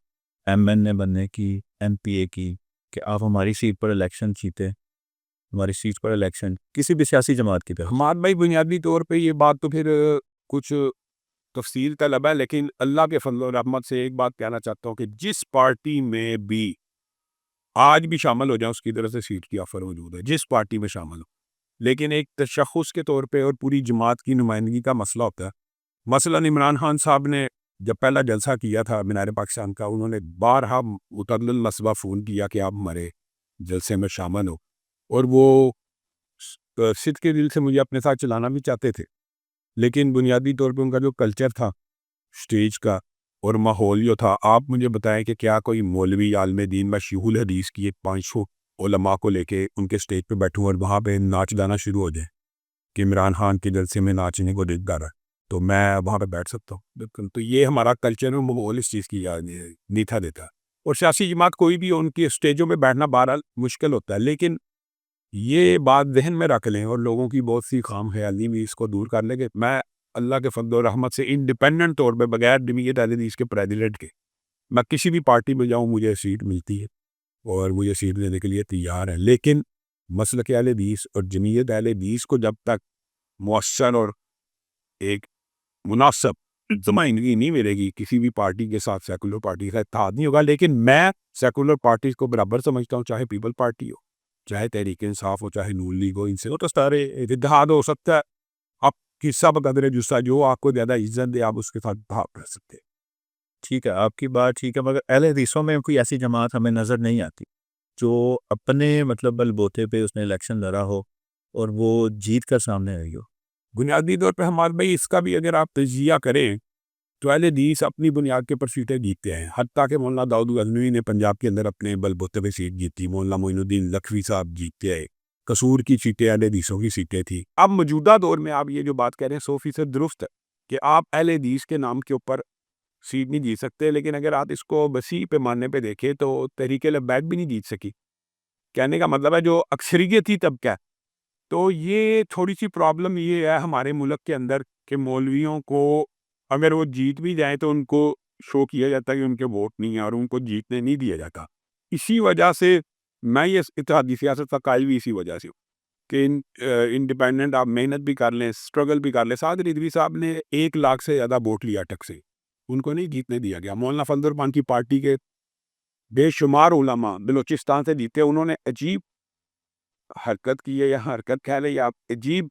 ایم این اے بننے کی, ایم پی اے کی, کہ آپ ہماری سیٹ پر الیکشن جیتے, ہماری سیٹ پر الیکشن کسی بھی سیاسی جماعت کی طرف؟ ہمارے بھائی بنیادی طور پہ یہ بات تو پھر کچھ تفصیل طلب ہے, لیکن اللہ کے فضل و رحمت سے ایک بات کہنا چاہتا ہوں کہ جس پارٹی میں بھی آج بھی شامل ہو جائیں اس کی طرف سے سیٹ کی آفر موجود ہے, جس پارٹی میں شامل ہو. لیکن ایک تشخص کے طور پہ اور پوری جماعت کی نمائندگی کا مسئلہ ہوتا ہے. مثلا عمران خان صاحب نے جب پہلا جلسہ کیا تھا مینار پاکستان کا, انہوں نے بارہا متعدد مرتبہ فون کیا کہ آپ ہمارے جلسے میں شامل ہو, اور وہ صدق کے دل سے مجھے اپنے ساتھ چلانا بھی چاہتے تھے. لیکن بنیادی طور پہ ان کا جو کلچر تھا سٹیج کا اور ماحول جو تھا, آپ مجھے بتائیں کہ کیا کوئی مولوی عالم دین مشہور حدیث کی 500 علماء کو لے کے ان کے سٹیج پہ بیٹھوں اور وہاں پہ ناچ گانا شروع ہو جائے کہ عمران خان کے جلسے میں ناچنے کو دیکھ رہا ہے, تو میں وہاں پہ بیٹھ سکتا ہوں؟ بالکل. تو یہ ہمارا کلچر اور ماحول اس چیز کی نہیں تھا دیتا. اور سیاسی جماعت کوئی بھی ان کی اسٹیجوں پہ بیٹھنا بہرحال مشکل ہوتا ہے, لیکن یہ بات ذہن میں رکھ لیں اور لوگوں کی بہت سی خام خیالی بھی اس کو دور کر لیں کہ میں اللہ کے فضل و رحمت سے انڈیپینڈنٹ طور پہ بغیر جمعیت اہل حدیث کے پریزیڈنٹ کے میں کسی بھی پارٹی میں جاؤں مجھے سیٹ ملتی ہے اور مجھے سیٹ دینے کے لیے تیار ہے. لیکن مسلک اہل حدیث اور جمعیت اہل حدیث کو جب تک مؤثر اور ایک مناسب نمائندگی نہیں ملے گی, کسی بھی پارٹی کے ساتھ سیکولر پارٹی کا اتحاد نہیں ہوگا. لیکن میں سیکولر پارٹیز کو برابر سمجھتا ہوں, چاہے پیپل پارٹی ہو, چاہے تحریک انصاف ہو, چاہے نون لیگ ہو, ان سے تو سارے اتحاد ہو سکتا ہے. آپ کی سب قدر جسا جو آپ کو زیادہ عزت دے آپ اس کے ساتھ بھاپ کر سکتے ہیں. ٹھیک ہے, آپ کی بات ٹھیک ہے, مگر اہل حدیثوں میں کوئی ایسی جماعت ہمیں نظر نہیں آتی جو اپنے مطلب بلبوتے پہ اس نے الیکشن لڑا ہو اور وہ جیت کر سامنے آئی ہو. بنیادی طور پہ ہمارے بھائی اس کا بھی اگر آپ تجزیہ کریں تو اہل حدیث اپنی بنیاد کے پر سیٹیں جیتتے ہیں. حتیٰ کہ مولانا داؤد غزنوی نے پنجاب کے اندر اپنے بلبوتے پہ سیٹ جیتی, مولانا معین الدین لکھوی صاحب جیتے ہیں, قصور کی سیٹیں اہل حدیثوں کی سیٹیں تھیں. اب موجودہ دور میں آپ یہ جو بات کہہ رہے ہیں 100% درست ہے کہ آپ اہل حدیث کے نام کے اوپر سیٹ نہیں جیت سکتے. لیکن اگر آپ اس کو وسیع پیمانے پہ دیکھیں تو تحریک لبیک بھی نہیں جیت سکی. کہنے کا مطلب ہے جو اکثریتی طبقہ ہے, تو یہ تھوڑی سی پرابلم یہ ہے ہمارے ملک کے اندر کہ مولویوں کو اگر وہ جیت بھی جائیں تو ان کو شو کیا جاتا ہے کہ ان کے ووٹ نہیں ہیں اور ان کو جیتنے نہیں دیا جاتا. اسی وجہ سے میں یہ اتحادی سیاست کا قائل بھی اسی وجہ سے ہوں کہ انڈیپینڈنٹ آپ محنت بھی کر لیں, اسٹرگل بھی کر لیں. سعد رضوی صاحب نے 1 لاکھ سے زیادہ ووٹ لیا ٹک سے, ان کو نہیں جیتنے دیا گیا. مولانا فضل الرحمان کی پارٹی کے بے شمار علماء بلوچستان سے جیتے. انہوں نے عجیب حرکت کی ہے, یا حرکت کہہ لیں یا عجیب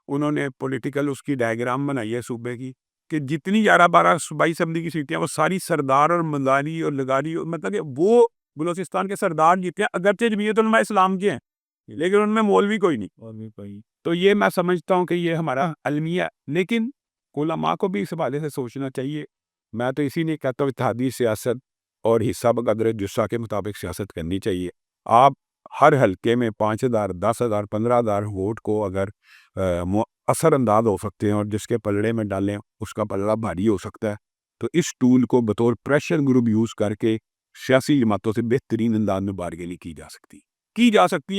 انہوں نے پولیٹیکل اس کی ڈائیگرام بنائی ہے صوبے کی, کہ جتنی 11-12 صوبائی اسمبلی کی سیٹیں وہ ساری سردار اور مداری اور لگاری, مطلب کہ وہ بلوچستان کے سردار جیتے ہیں. اگرچہ جمعیت علماء اسلام کے ہیں لیکن ان میں مولوی کوئی نہیں. تو یہ میں سمجھتا ہوں کہ یہ ہمارا المیہ, لیکن علماء کو بھی اس حوالے سے سوچنا چاہیے. میں تو اسی لیے کہتا ہوں اتحادی سیاست اور حصہ بقدر جسہ کے مطابق سیاست کرنی چاہیے. آپ ہر حلقے میں 5,000, 10,000, 15,000 ووٹ کو اگر اثر انداز ہو سکتے ہیں اور جس کے پلڑے میں ڈالیں اس کا پلڑا بھاری ہو سکتا ہے. تو اس ٹول کو بطور پریشر گروپ یوز کر کے سیاسی جماعتوں سے بہترین انداز میں بارگیننگ کی جا سکتی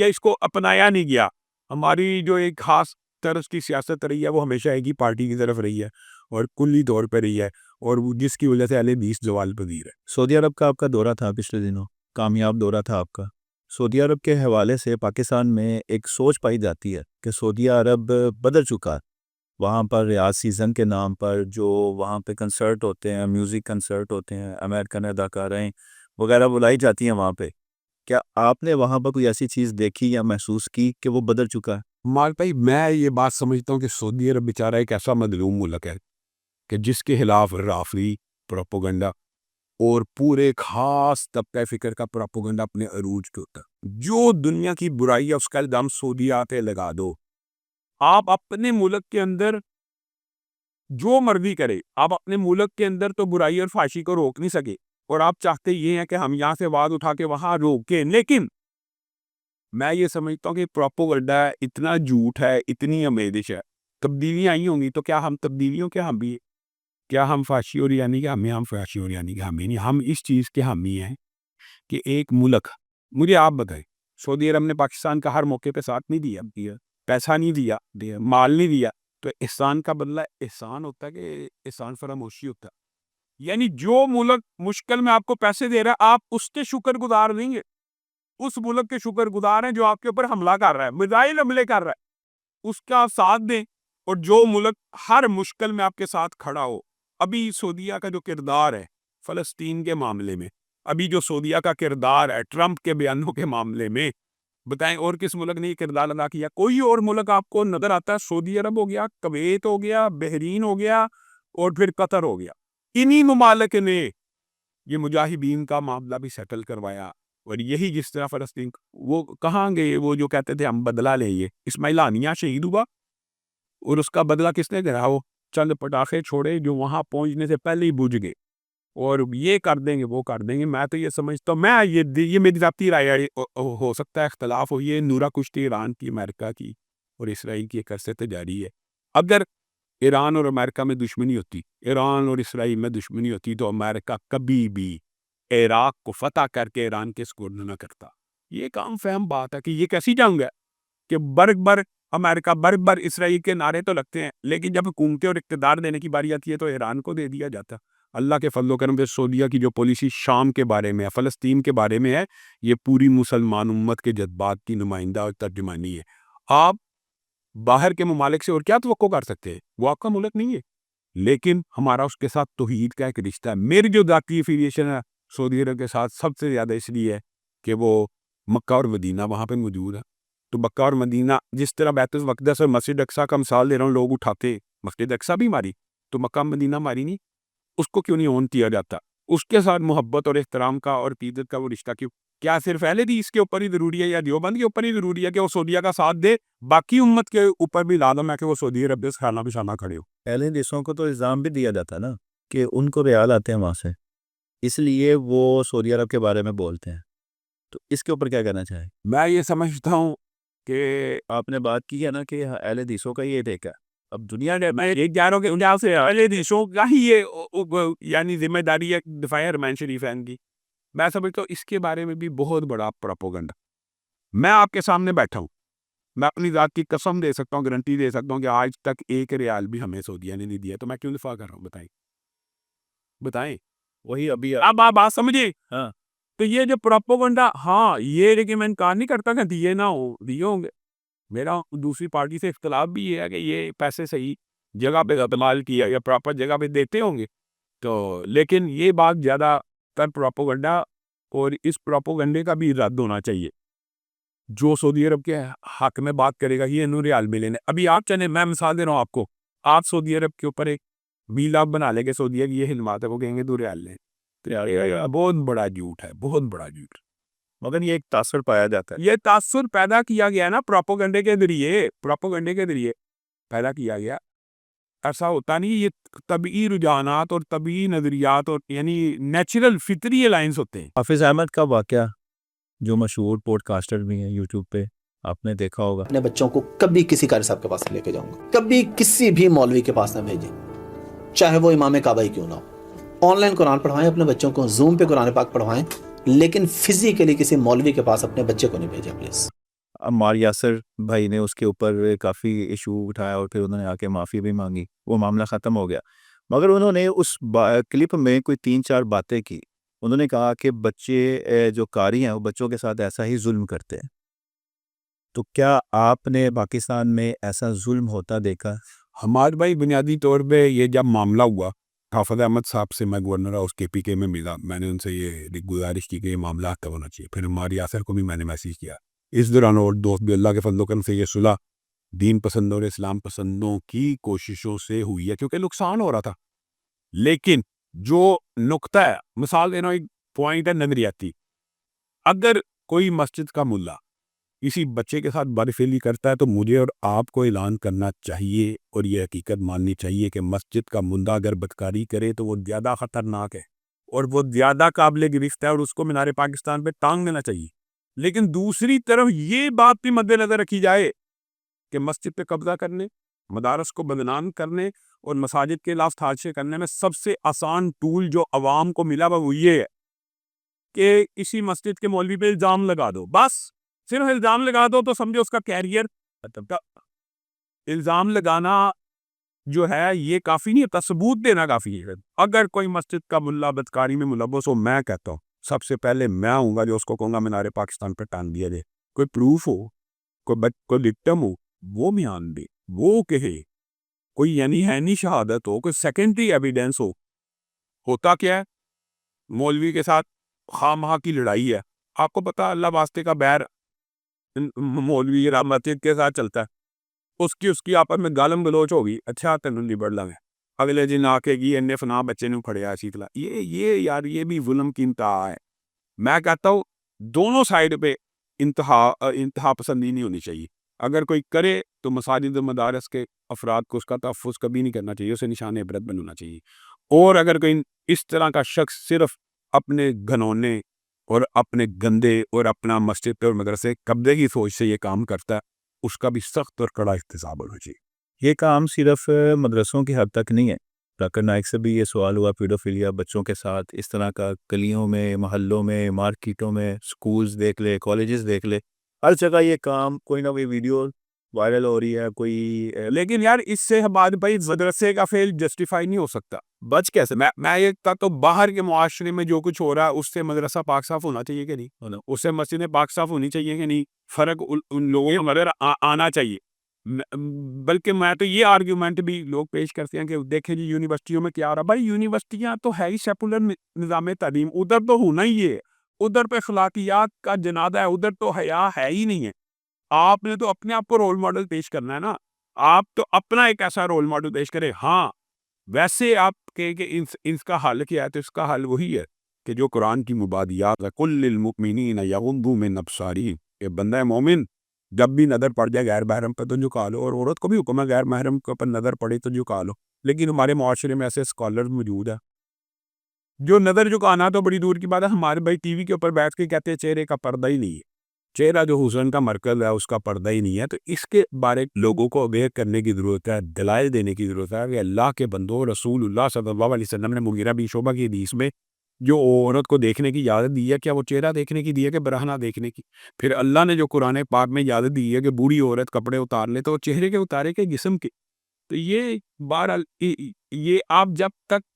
ہے. اس کو اپنایا نہیں گیا. ہماری جو ایک خاص طرز کی سیاست رہی ہے وہ ہمیشہ ایک ہی پارٹی کی طرف رہی ہے اور کلی طور پہ رہی ہے, اور جس کی وجہ سے اہل حدیث زوال پذیر ہے. سعودی عرب کا آپ کا دورہ تھا پچھلے دنوں, کامیاب دورہ تھا آپ کا. سعودی عرب کے حوالے سے پاکستان میں ایک سوچ پائی جاتی ہے کہ سعودی عرب بدل چکا ہے. وہاں پر ریاض سیزن کے نام پر جو وہاں پہ کنسرٹ ہوتے ہیں, میوزک کنسرٹ ہوتے ہیں, امریکن اداکاریں وغیرہ بلائی جاتی ہیں وہاں پہ. کیا آپ نے وہاں پر کوئی ایسی چیز دیکھی یا محسوس کی کہ وہ بدل چکا ہے؟ مال بھائی, میں یہ بات سمجھتا ہوں کہ سعودی عرب بیچارہ ایک ایسا مظلوم ملک ہے کہ جس کے خلاف رافضی پروپیگنڈا اور پورے خاص طبقہ فکر کا پروپیگنڈا اپنے عروج پہ ہوتا ہے. جو دنیا کی برائی ہے اس کا الزام سعودیہ پہ لگا دو. آپ اپنے ملک کے اندر جو مرضی کرے, آپ اپنے ملک کے اندر تو برائی اور فحاشی کو روک نہیں سکے, اور آپ چاہتے یہ ہیں کہ ہم یہاں سے آواز اٹھا کے وہاں روکیں. لیکن میں یہ سمجھتا ہوں کہ پروپیگنڈا اتنا جھوٹ ہے, اتنی آمیزش ہے. تبدیلیاں آئی ہوں گی تو کیا ہم تبدیلیوں کے حامی, کیا ہم فحاشی اور یعنی کہ ہم فحاشی اور یعنی کہ ہمیں نہیں. ہم اس چیز کے حامی ہیں کہ ایک ملک, مجھے آپ بتائیں, سعودی عرب نے پاکستان کا ہر موقع پہ ساتھ نہیں دیا, پیسہ نہیں دیا, مال نہیں دیا. تو احسان کا بدلہ احسان ہوتا ہے کہ احسان فراموشی ہوتا ہے. یعنی جو ملک مشکل میں آپ کو پیسے دے رہا ہے, آپ اس کے شکر گزار نہیں گے, اس ملک کے شکر گزار ہیں جو آپ کے اوپر حملہ کر رہا ہے, میزائل حملے کر رہا ہے, اس کا ساتھ دیں. اور جو ملک ہر مشکل میں آپ کے ساتھ کھڑا ہو. ابھی سعودیہ کا جو کردار ہے فلسطین کے معاملے میں, ابھی جو سعودیہ کا کردار ہے ٹرمپ کے بیانوں کے معاملے میں, بتائیں اور کس ملک نے یہ کردار ادا کیا؟ کوئی اور ملک آپ کو نظر آتا ہے؟ سعودی عرب ہو گیا, کویت ہو گیا, بحرین ہو گیا, اور پھر قطر ہو گیا. انہی ممالک نے یہ مجاہدین کا معاملہ بھی سیٹل کروایا. اور یہی جس طرح فلسطین, وہ کہاں گئے وہ جو کہتے تھے ہم بدلہ لیں گے؟ اسماعیل ہانیہ شہید ہوا اور اس کا بدلہ کس نے کرا؟ وہ چند پٹاخے چھوڑے جو وہاں پہنچنے سے پہلے ہی بجھ گئے, اور یہ کر دیں گے وہ کر دیں گے. میں تو یہ سمجھتا ہوں, میں یہ میری ذاتی رائے ہے, ہو سکتا ہے اختلاف ہو. یہ نورا کشتی ایران کی, امریکہ کی اور اسرائیل کی ایک عرصے سے جاری ہے. اگر ایران اور امریکہ میں دشمنی ہوتی, ایران اور اسرائیل میں دشمنی ہوتی, تو امریکہ کبھی بھی عراق کو فتح کر کے ایران کے سپرد نہ کرتا. یہ ایک عام فہم بات ہے کہ یہ کیسی جنگ ہے کہ برگ بر امریکہ برگ بر اسرائیل کے نعرے تو لگتے ہیں, لیکن جب حکومتیں اور اقتدار دینے کی باری آتی ہے تو ایران کو دے دیا جاتا. اللہ کے فضل و کرم سے سعودیہ کی جو پالیسی شام کے بارے میں ہے, فلسطین کے بارے میں ہے, یہ پوری مسلمان امت کے جذبات کی نمائندہ اور ترجمانی ہے. آپ باہر کے ممالک سے اور کیا توقع کر سکتے ہیں؟ وہ آپ کا ملک نہیں ہے, لیکن ہمارا اس کے ساتھ توحید کا ایک رشتہ ہے. میری جو ذاتی افیلیشن ہے سعودی عرب کے ساتھ سب سے زیادہ اس لیے ہے کہ وہ مکہ اور مدینہ وہاں پہ موجود ہے. تو مکہ اور مدینہ, جس طرح بیت المقدس اور مسجد اقصیٰ کا مثال دے رہا ہوں, لوگ اٹھاتے مسجد اقصیٰ بھی ماری, تو مکہ مدینہ ماری نہیں, اس کو کیوں نہیں اون کیا جاتا؟ اس کے ساتھ محبت اور احترام کا اور عقیدت کا وہ رشتہ کیوں؟ کیا صرف اہل حدیث کے اوپر ہی ضروری ہے یا دیوبند کے اوپر ہی ضروری ہے کہ وہ سعودیہ کا ساتھ دے؟ باقی امت کے اوپر بھی لازم ہے کہ وہ سعودی عرب سے خانہ بشانہ کھڑے ہو. اہل حدیثوں کو تو الزام بھی دیا جاتا ہے نا کہ ان کو ریال آتے ہیں وہاں سے, اس لیے وہ سعودی عرب کے بارے میں بولتے ہیں. تو اس کے اوپر کیا کہنا چاہیں؟ میں یہ سمجھتا ہوں کہ آپ نے بات کی ہے نا کہ اہل حدیثوں کا یہ ٹیک ہے. اب دنیا نے, میں یہ کہہ رہا ہوں کہ انہیں سے اہل حدیثوں کا ہی یہ یعنی ذمہ داری ہے دفاع حرمین شریفین کی. میں سمجھتا ہوں اس کے بارے میں بھی بہت بڑا پروپیگنڈا. میں آپ کے سامنے بیٹھا ہوں, میں اپنی ذات کی قسم دے سکتا ہوں, گارنٹی دے سکتا ہوں کہ آج تک ایک ریال بھی ہمیں سعودیہ نے نہیں دیا. تو میں کیوں دفاع کر رہا ہوں؟ بتائیں. وہی ابھی اب آپ بات سمجھے. ہاں, تو یہ جو پروپیگنڈا, ہاں یہ لیکن میں انکار نہیں کرتا کہ دیے نہ ہو, دیے ہوں گے. میرا دوسری پارٹی سے اختلاف بھی یہ ہے کہ یہ پیسے صحیح جگہ پہ استعمال کیا یا پراپر جگہ پہ دیتے ہوں گے. تو لیکن یہ بات زیادہ تر پروپیگنڈا, اور اس پروپیگنڈے کا بھی رد ہونا چاہیے. جو سعودی عرب کے حق میں بات کرے گا یہ انہوں ریال ملے. ابھی آپ چلیں, میں مثال دے رہا ہوں آپ کو, آپ سعودی عرب کے اوپر ایک میلاب بنا لیں گے, سعودیہ کی یہ خدمات ہے, وہ کہیں گے دو ریال لیں. بہت بڑا جھوٹ ہے, بہت بڑا جھوٹ. مگر یہ ایک تاثر پایا جاتا ہے. یہ تاثر پیدا کیا گیا نا پروپیگنڈے کے ذریعے, پروپیگنڈے کے ذریعے پیدا کیا گیا. ایسا ہوتا نہیں, یہ طبعی رجحانات اور طبعی نظریات اور یعنی نیچرل فطری الائنس ہوتے ہیں. حافظ احمد کا واقعہ, جو مشہور پوڈ کاسٹر بھی ہیں یوٹیوب پہ, آپ نے دیکھا ہوگا. اپنے بچوں کو کبھی کسی قاری صاحب کے پاس لے کے جاؤں گا, کبھی کسی بھی مولوی کے پاس نہ بھیجیں, چاہے وہ امام کعبہ ہی کیوں نہ ہو. آن لائن قرآن پڑھوائیں اپنے بچوں کو, زوم پہ قرآن پاک پڑھوائیں, لیکن فزیکلی کسی مولوی کے پاس اپنے بچے کو نہیں بھیجیں پلیز. عمار یاسر بھائی نے اس کے اوپر کافی ایشو اٹھایا اور پھر انہوں نے آ کے معافی بھی مانگی, وہ معاملہ ختم ہو گیا. مگر انہوں نے اس کلپ میں کوئی 3-4 باتیں کی. انہوں نے کہا کہ بچے جو قاری ہیں وہ بچوں کے ساتھ ایسا ہی ظلم کرتے ہیں. تو کیا آپ نے پاکستان میں ایسا ظلم ہوتا دیکھا؟ ہمارے بھائی بنیادی طور پہ یہ جب معاملہ ہوا, حافظ احمد صاحب سے میں گورنر ہاؤس KPK میں ملا, میں نے ان سے یہ گزارش کی کہ یہ معاملہ حل ہونا چاہیے. پھر ہماری یاسر کو بھی میں نے میسیج کیا. اس دوران اور دوست بھی اللہ کے فضل و کرم سے یہ صلح دین پسندوں اور اسلام پسندوں کی کوششوں سے ہوئی ہے, کیونکہ نقصان ہو رہا تھا. لیکن جو نقطہ ہے, مثال دینا, ایک پوائنٹ ہے نظریاتی. اگر کوئی مسجد کا ملا کسی بچے کے ساتھ بدفعلی کرتا ہے تو مجھے اور آپ کو اعلان کرنا چاہیے اور یہ حقیقت ماننی چاہیے کہ مسجد کا ملا اگر بدکاری کرے تو وہ زیادہ خطرناک ہے اور وہ زیادہ قابل گرفت ہے اور اس کو مینار پاکستان پہ ٹانگ دینا چاہیے. لیکن دوسری طرف یہ بات بھی مد نظر رکھی جائے کہ مسجد پہ قبضہ کرنے, مدارس کو بدنام کرنے اور مساجد کے خلاف سازشیں کرنے میں سب سے آسان ٹول جو عوام کو ملا وہ یہ ہے کہ کسی مسجد کے مولوی پہ الزام لگا دو. بس صرف الزام لگا دو تو سمجھو اس کا کیریئر. الزام لگانا جو ہے یہ کافی نہیں ہے, ثبوت دینا کافی ہے. اگر کوئی مسجد کا ملا بدکاری میں ملوث ہو, میں کہتا ہوں سب سے پہلے میں ہوں گا جو اس کو کہوں گا مینار پاکستان پہ ٹانگ دیا جائے. کوئی پروف ہو, کوئی وکٹم ہو, وہ بیان دے, وہ کہے. کوئی یعنی ہے نہیں شہادت ہو, کوئی سیکنڈری ایویڈنس ہو. ہوتا کیا ہے, مولوی کے ساتھ خواہ مخواہ کی لڑائی ہے. آپ کو پتا اللہ واسطے کا بیر مولوی مسجد کے ساتھ چلتا ہے, اس کی آپس میں گالم گلوچ ہوگی, اچھا تینوں نبڑ لگے, اگلے دن آ کے گی انہیں فنا بچے نے پھڑیا سیکھلا. یہ یار یہ بھی ظلم کی انتہا ہے. میں کہتا ہوں دونوں سائڈ پہ انتہا پسندی نہیں ہونی چاہیے. اگر کوئی کرے تو مساجد و مدارس کے افراد کو اس کا تحفظ کبھی نہیں کرنا چاہیے, اسے نشان عبرت بننا چاہیے. اور اگر کوئی اس طرح کا شخص صرف اپنے گھنونے اور اپنے گندے اور اپنا مسجد اور مدرسے قبضے کی سوچ سے یہ کام کرتا ہے, اس کا بھی سخت اور کڑا احتساب ہونا چاہیے. یہ کام صرف مدرسوں کی حد تک نہیں ہے. ذاکر نائک سے بھی یہ سوال ہوا, پیڈوفیلیا بچوں کے ساتھ اس طرح کا گلیوں میں, محلوں میں, مارکیٹوں میں, سکولز دیکھ لے, کالجز دیکھ لے, ہر جگہ یہ کام کوئی نہ کوئی ویڈیو وائرل ہو رہی ہے. کوئی لیکن یار اس سے ہمارے بھائی مدرسے کا فیل جسٹیفائی نہیں ہو سکتا. بچ کیسے؟ میں یہ کہتا تو باہر کے معاشرے میں جو کچھ ہو رہا ہے اس سے مدرسہ پاک صاف ہونا چاہیے کہ نہیں, اس سے مسجد پاک صاف ہونی چاہیے کہ نہیں. فرق ان لوگوں کو نظر آنا چاہیے. بلکہ میں تو یہ آرگیومنٹ بھی لوگ پیش کرتے ہیں کہ دیکھیں جی یونیورسٹیوں میں کیا ہو رہا ہے. بھائی یونیورسٹیاں تو ہے ہی سیکولر نظام تعلیم, ادھر تو ہونا ہی ہے. ادھر پہ اخلاقیات کا جنازہ ہے, ادھر تو حیا ہے ہی نہیں ہے. آپ نے تو اپنے آپ کو رول ماڈل پیش کرنا ہے نا. آپ تو اپنا ایک ایسا رول ماڈل پیش کرے. ہاں ویسے آپ کہیں کہ اس کا حل کیا ہے, تو اس کا حل وہی ہے کہ جو قرآن کی مبادیات ہے, کل للمؤمنین یغضوا من ابصارہم, کہ بندہ مومن جب بھی نظر پڑ جائے غیر محرم پہ تو جھکا لو, اور عورت کو بھی حکم ہے غیر محرم کے اوپر نظر پڑے تو جھکا لو. لیکن ہمارے معاشرے میں ایسے اسکالر موجود ہیں جو نظر جھکانا تو بڑی دور کی بات ہے. ہمارے بھائی ٹی وی کے اوپر بیٹھ کے کہتے ہیں چہرے کا پردہ ہی نہیں ہے, چہرہ جو حسن کا مرکز ہے اس کا پردہ ہی نہیں ہے. تو اس کے بارے لوگوں کو اویئر کرنے کی ضرورت ہے, دلائل دینے کی ضرورت ہے کہ اللہ کے بندوں, رسول اللہ صلی اللہ علیہ وسلم نے مغیرہ بن شعبہ کی حدیث میں جو عورت کو دیکھنے کی اجازت دی ہے, کیا وہ چہرہ دیکھنے کی دی ہے کہ برہنہ دیکھنے کی؟ پھر اللہ نے جو قرآن پاک میں اجازت دی ہے کہ بوڑھی عورت کپڑے اتار لے تو وہ چہرے کے اتارے کے جسم کے. تو یہ بہرحال یہ آپ جب تک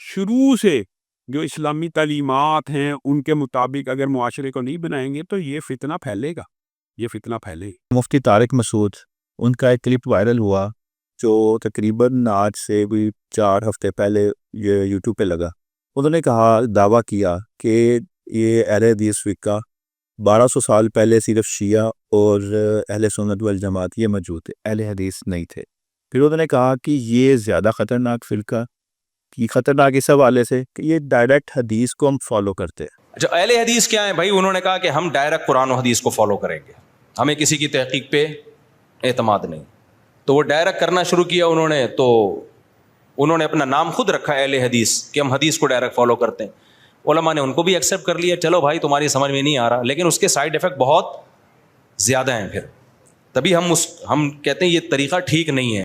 شروع سے جو اسلامی تعلیمات ہیں ان کے مطابق اگر معاشرے کو نہیں بنائیں گے تو یہ فتنہ پھیلے گا, یہ فتنہ پھیلے گا. مفتی طارق مسعود, ان کا ایک کلپ وائرل ہوا جو تقریباً آج سے بھی 4 ہفتے پہلے یہ یوٹیوب پہ لگا. انہوں نے کہا, دعویٰ کیا کہ یہ اہل حدیث فقہ 1200 سال پہلے صرف شیعہ اور اہل سنت والجماعت یہ موجود تھے, اہل حدیث نہیں تھے. پھر انہوں نے کہا کہ یہ زیادہ خطرناک فرقہ کی خطرناک اس حوالے سے کہ یہ ڈائریکٹ حدیث کو ہم فالو کرتے ہیں. اچھا اہل حدیث کیا ہیں بھائی؟ انہوں نے کہا کہ ہم ڈائریکٹ قرآن و حدیث کو فالو کریں گے, ہمیں کسی کی تحقیق پہ اعتماد نہیں. تو وہ ڈائریکٹ کرنا شروع کیا انہوں نے, تو انہوں نے اپنا نام خود رکھا اہل حدیث کہ ہم حدیث کو ڈائریکٹ فالو کرتے ہیں. علماء نے ان کو بھی ایکسیپٹ کر لیا, چلو بھائی تمہاری سمجھ میں نہیں آ رہا, لیکن اس کے سائیڈ ایفیکٹ بہت زیادہ ہیں پھر تبھی ہم کہتے ہیں یہ طریقہ ٹھیک نہیں ہے.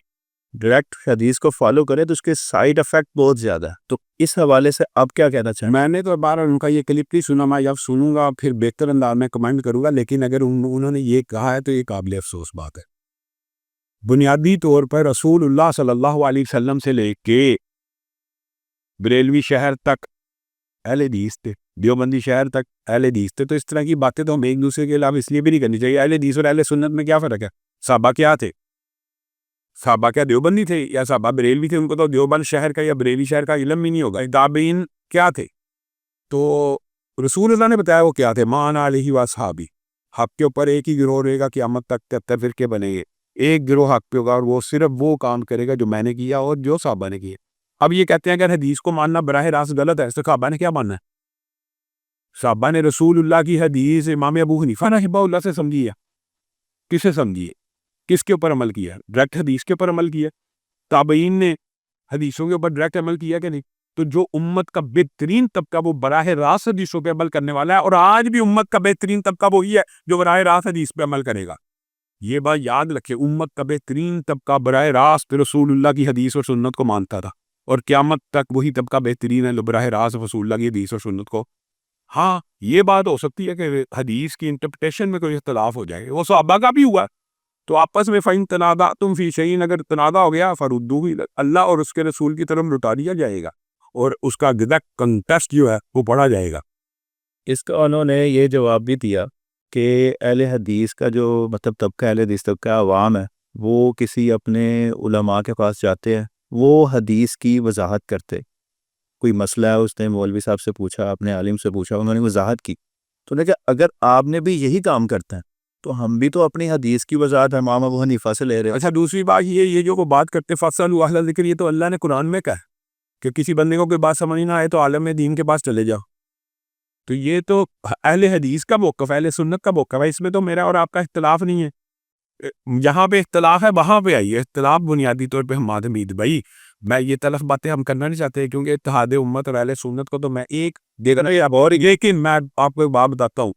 ڈائریکٹ حدیث کو فالو کریں تو اس کے سائیڈ افیکٹ بہت زیادہ ہے. تو اس حوالے سے آپ کیا کہنا چاہیں؟ میں نے تو بار ان کا یہ کلپ نہیں سنا، میں جب سنوں گا پھر بہتر انداز میں کمنٹ کروں گا، لیکن اگر انہوں نے یہ کہا ہے تو یہ قابل افسوس بات ہے. بنیادی طور پر رسول اللہ صلی اللہ علیہ وسلم سے لے کے بریلوی شہر تک اہل حدیث تھے، دیوبندی شہر تک اہل حدیث تھے. تو اس طرح کی باتیں تو ہم ایک دوسرے کے علاوہ اس لیے بھی نہیں کرنی چاہیے. اہل حدیث اور اہل سنت میں کیا فرق ہے؟ صحابہ کیا تھے؟ صحابہ کیا دیوبندی تھے یا صحابہ بریلوی تھے؟ ان کو تو دیوبند شہر کا یا بریلی شہر کا علم بھی نہیں ہوگا. تابعین کیا تھے؟ تو رسول اللہ نے بتایا وہ کیا تھے. مان علیہ و صحابی، حق کے اوپر ایک ہی گروہ رہے گا، قیامت تک 73 فرقے بنے گے. ایک گروہ حق پہ ہوگا اور وہ صرف وہ کام کرے گا جو میں نے کیا اور جو صحابہ نے کیا. اب یہ کہتے ہیں اگر حدیث کو ماننا براہ راست غلط ہے تو صحابہ نے کیا ماننا ہے؟ صحابہ نے رسول اللہ کی حدیث امام ابو حنیفہ رحمہ اللہ سے سمجھی ہے. کسے سمجھی ہے؟ کس کے اوپر عمل کیا؟ ڈائریکٹ حدیث کے اوپر عمل کیا. تابعین نے حدیثوں کے اوپر ڈائریکٹ عمل کیا کہ نہیں؟ تو جو امت کا بہترین طبقہ وہ براہ راست حدیثوں پہ عمل کرنے والا ہے، اور آج بھی امت کا بہترین طبقہ وہی ہے جو براہ راست حدیث پہ عمل کرے گا. یہ بات یاد رکھے، امت کا بہترین طبقہ براہ راست رسول اللہ کی حدیث اور سنت کو مانتا تھا، اور قیامت تک وہی طبقہ بہترین ہے جو براہ راست رسول اللہ کی حدیث اور سنت کو. ہاں یہ بات ہو سکتی ہے کہ حدیث کی انٹرپریٹیشن میں کوئی اختلاف ہو جائے، وہ صحابہ کا بھی ہوا. تو آپس میں فَإِن تَنَازَعْتُمْ فِي شَيْءٍ، اگر تنازع ہو گیا فَرُدُّوهُ إِلَى اللہ اور اس کے رسول کی طرف لوٹا دیا جائے گا، اور اس کا ایگزیکٹ کنٹیکسٹ جو ہے وہ پڑھا جائے گا. اس کا انہوں نے یہ جواب بھی دیا کہ اہل حدیث کا جو مطلب طبقہ اہل حدیث طبقہ عوام ہے، وہ کسی اپنے علماء کے پاس جاتے ہیں، وہ حدیث کی وضاحت کرتے. کوئی مسئلہ ہے، اس نے مولوی صاحب سے پوچھا، اپنے عالم سے پوچھا، انہوں نے وضاحت کی. تو نے کہا اگر آپ نے بھی یہی کام کرتے ہیں تو ہم بھی تو اپنی حدیث کی وضاحت امام ابو حنیفہ سے لے رہے ہیں. اچھا دوسری بات یہ جو وہ بات کرتے فَاسْأَلُوا أَهْلَ الذِّكْرِ، یہ تو اللہ نے قرآن میں کہا ہے کہ کسی بندے کو کوئی بات سمجھ نہ آئے تو عالم دین کے پاس چلے جاؤ. تو یہ تو اہل حدیث کا موقف ہے، اہل سنت کا موقف ہے. اس میں تو میرا اور آپ کا اختلاف نہیں ہے. جہاں پہ اختلاف ہے وہاں پہ آئیے. اختلاف بنیادی طور پہ حماد حمید بھائی، میں یہ تلخ باتیں ہم کرنا نہیں چاہتے، کیونکہ اتحاد امت اور اہل سنت کو تو میں ایک دیکھنا اور، لیکن میں آپ کو ایک بات بتاتا ہوں.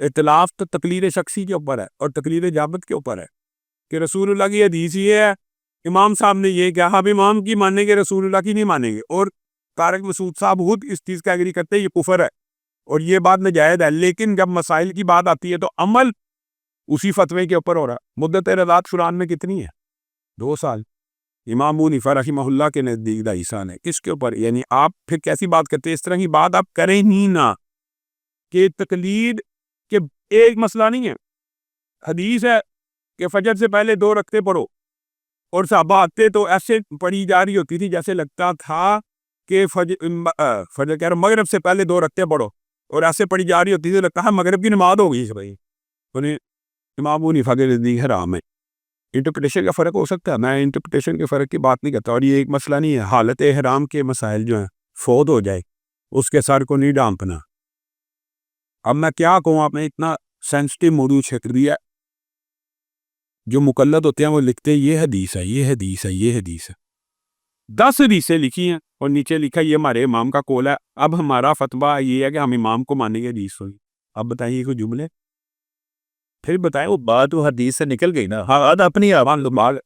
اختلاف تو تقلید شخصی کے اوپر ہے اور تقلید جابت کے اوپر ہے کہ رسول اللہ کی حدیث یہ ہے، امام صاحب نے یہ کہا، ہم امام کی مانیں گے، رسول اللہ کی نہیں مانیں گے. اور طارق مسعود صاحب خود اس چیز کا ایگری کرتے ہیں یہ کفر ہے اور یہ بات ناجائز ہے. لیکن جب مسائل کی بات آتی ہے تو عمل اسی فتوے کے اوپر ہو رہا. مدت رضاعت قرآن میں کتنی ہے؟ 2 سال. امام ابو حنیفہ رحمہ اللہ کے نزدیک 2.5 سال ہے. کس کے اوپر؟ یعنی آپ پھر کیسی بات کرتے ہیں؟ اس طرح کی بات آپ کریں ہی نہ کہ تقلید کہ ایک مسئلہ نہیں ہے. حدیث ہے کہ فجر سے پہلے 2 رکعتیں پڑھو، اور صحابہ آتے تو ایسے پڑھی جا رہی ہوتی تھی جیسے لگتا تھا کہ فجر کہہ رہا مغرب سے پہلے 2 رکعتیں پڑھو، اور ایسے پڑھی جا رہی ہوتی تھی لگتا ہے مغرب کی نماز ہو گئی. بھائی انہیں امام ابو حنیفہ کے نزدیک حرام ہے. انٹرپریٹیشن کا فرق ہو سکتا ہے، میں انٹرپریٹیشن کے فرق کی بات نہیں کرتا. اور یہ ایک مسئلہ نہیں ہے. حالت احرام کے مسائل جو ہیں، فوت ہو جائے اس کے سر کو نہیں ڈانپنا. اب میں کیا کہوں، آپ نے اتنا سینسٹیو موضوع چھیڑ دیا. جو مقلد ہوتے ہیں وہ لکھتے ہیں یہ حدیث ہے، یہ حدیث ہے، یہ حدیث ہے. 10 حدیثیں لکھی ہیں اور نیچے لکھا یہ ہمارے امام کا قول ہے. اب ہمارا فتویٰ یہ ہے کہ ہم امام کو مانیں گے حدیث ہوگی. اب بتائیے کوئی جملے، پھر بتائیں. وہ بات وہ حدیث سے نکل گئی نا. ہاں اپنی آپ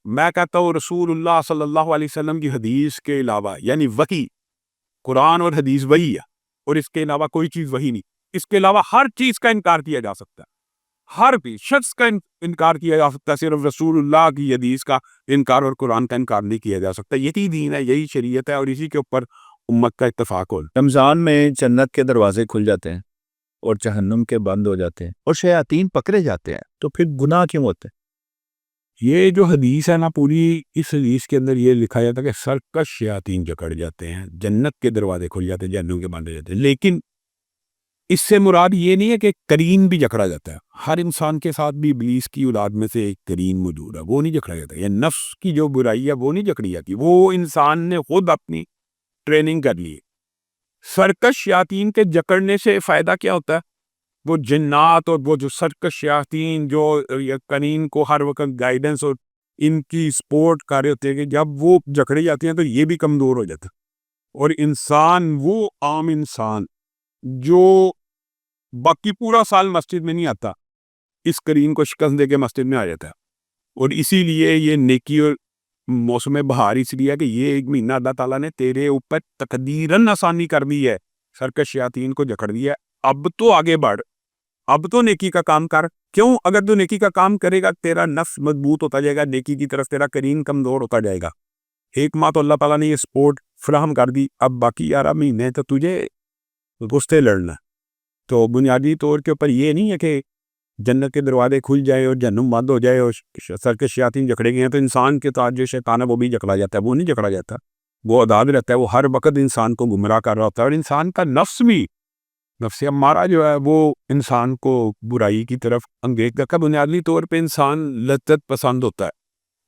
میں کہتا ہوں رسول اللہ صلی اللہ علیہ وسلم کی حدیث کے علاوہ، یعنی وحی، قرآن اور حدیث وحی ہے، اور اس کے علاوہ کوئی چیز وحی نہیں. اس کے علاوہ ہر چیز کا انکار کیا جا سکتا ہے، ہر بھی شخص کا انکار کیا جا سکتا ہے. صرف رسول اللہ کی حدیث کا انکار اور قرآن کا انکار نہیں کیا جا سکتا. یہی دین ہے، یہی شریعت ہے، اور اسی کے اوپر امت کا اتفاق ہو. رمضان میں جنت کے دروازے کھل جاتے ہیں اور جہنم کے بند ہو جاتے ہیں اور شیاطین پکڑے جاتے ہیں، تو پھر گناہ کیوں ہوتے ہیں؟ یہ جو حدیث ہے نا، پوری اس حدیث کے اندر یہ لکھا جاتا ہے کہ سرکش شیاطین جکڑ جاتے ہیں، جنت کے دروازے کھل جاتے ہیں، جہنم کے بند ہو جاتے ہیں. لیکن اس سے مراد یہ نہیں ہے کہ کرین بھی جکڑا جاتا ہے. ہر انسان کے ساتھ بھی ابلیس کی اولاد میں سے ایک کرین موجود ہے، وہ نہیں جکڑا جاتا. یہ نفس کی جو برائی ہے وہ نہیں جکڑی جاتی، وہ انسان نے خود اپنی ٹریننگ کر لی ہے. سرکش شیاطین کے جکڑنے سے فائدہ کیا ہوتا ہے؟ وہ جنات اور وہ جو سرکش شیاطین جو کرین کو ہر وقت گائیڈنس اور ان کی سپورٹ کر رہے ہوتے ہیں، کہ جب وہ جکڑی جاتی ہیں تو یہ بھی کمزور ہو جاتا ہے. اور انسان، وہ عام انسان جو باقی پورا سال مسجد میں نہیں آتا، اس کرین کو شکست دے کے مسجد میں آ جاتا ہے. اور اسی لیے یہ نیکی اور موسم بہار اس لیے ہے کہ یہ ایک مہینہ اللہ تعالیٰ نے تیرے اوپر تقدیراً آسانی کر دی ہے, سرکش شیاطین کو جکڑ دیا ہے. اب تو آگے بڑھ, اب تو نیکی کا کام کر. کیوں؟ اگر تو نیکی کا کام کرے گا تیرا نفس مضبوط ہوتا جائے گا, نیکی کی طرف تیرا کرین کمزور ہوتا جائے گا. ایک ماہ تو اللہ تعالیٰ نے یہ سپورٹ فراہم کر دی, اب باقی 11 مہینے تو تجھے گستے لڑنا. تو بنیادی طور کے اوپر یہ نہیں ہے کہ جنت کے دروازے کھل جائے اور جہنم بند ہو جائے اور سرکش شیاطین جکڑے گئے ہیں تو انسان کے ساتھ جو شیطان ہے وہ بھی جکڑا جاتا ہے. وہ نہیں جکڑا جاتا, وہ آزاد رہتا ہے. وہ ہر وقت انسان کو گمراہ کر رہا ہوتا ہے. اور انسان کا نفس بھی, نفس امارہ جو ہے وہ انسان کو برائی کی طرف انگیز کرتا ہے. بنیادی طور پہ انسان لذت پسند ہوتا ہے.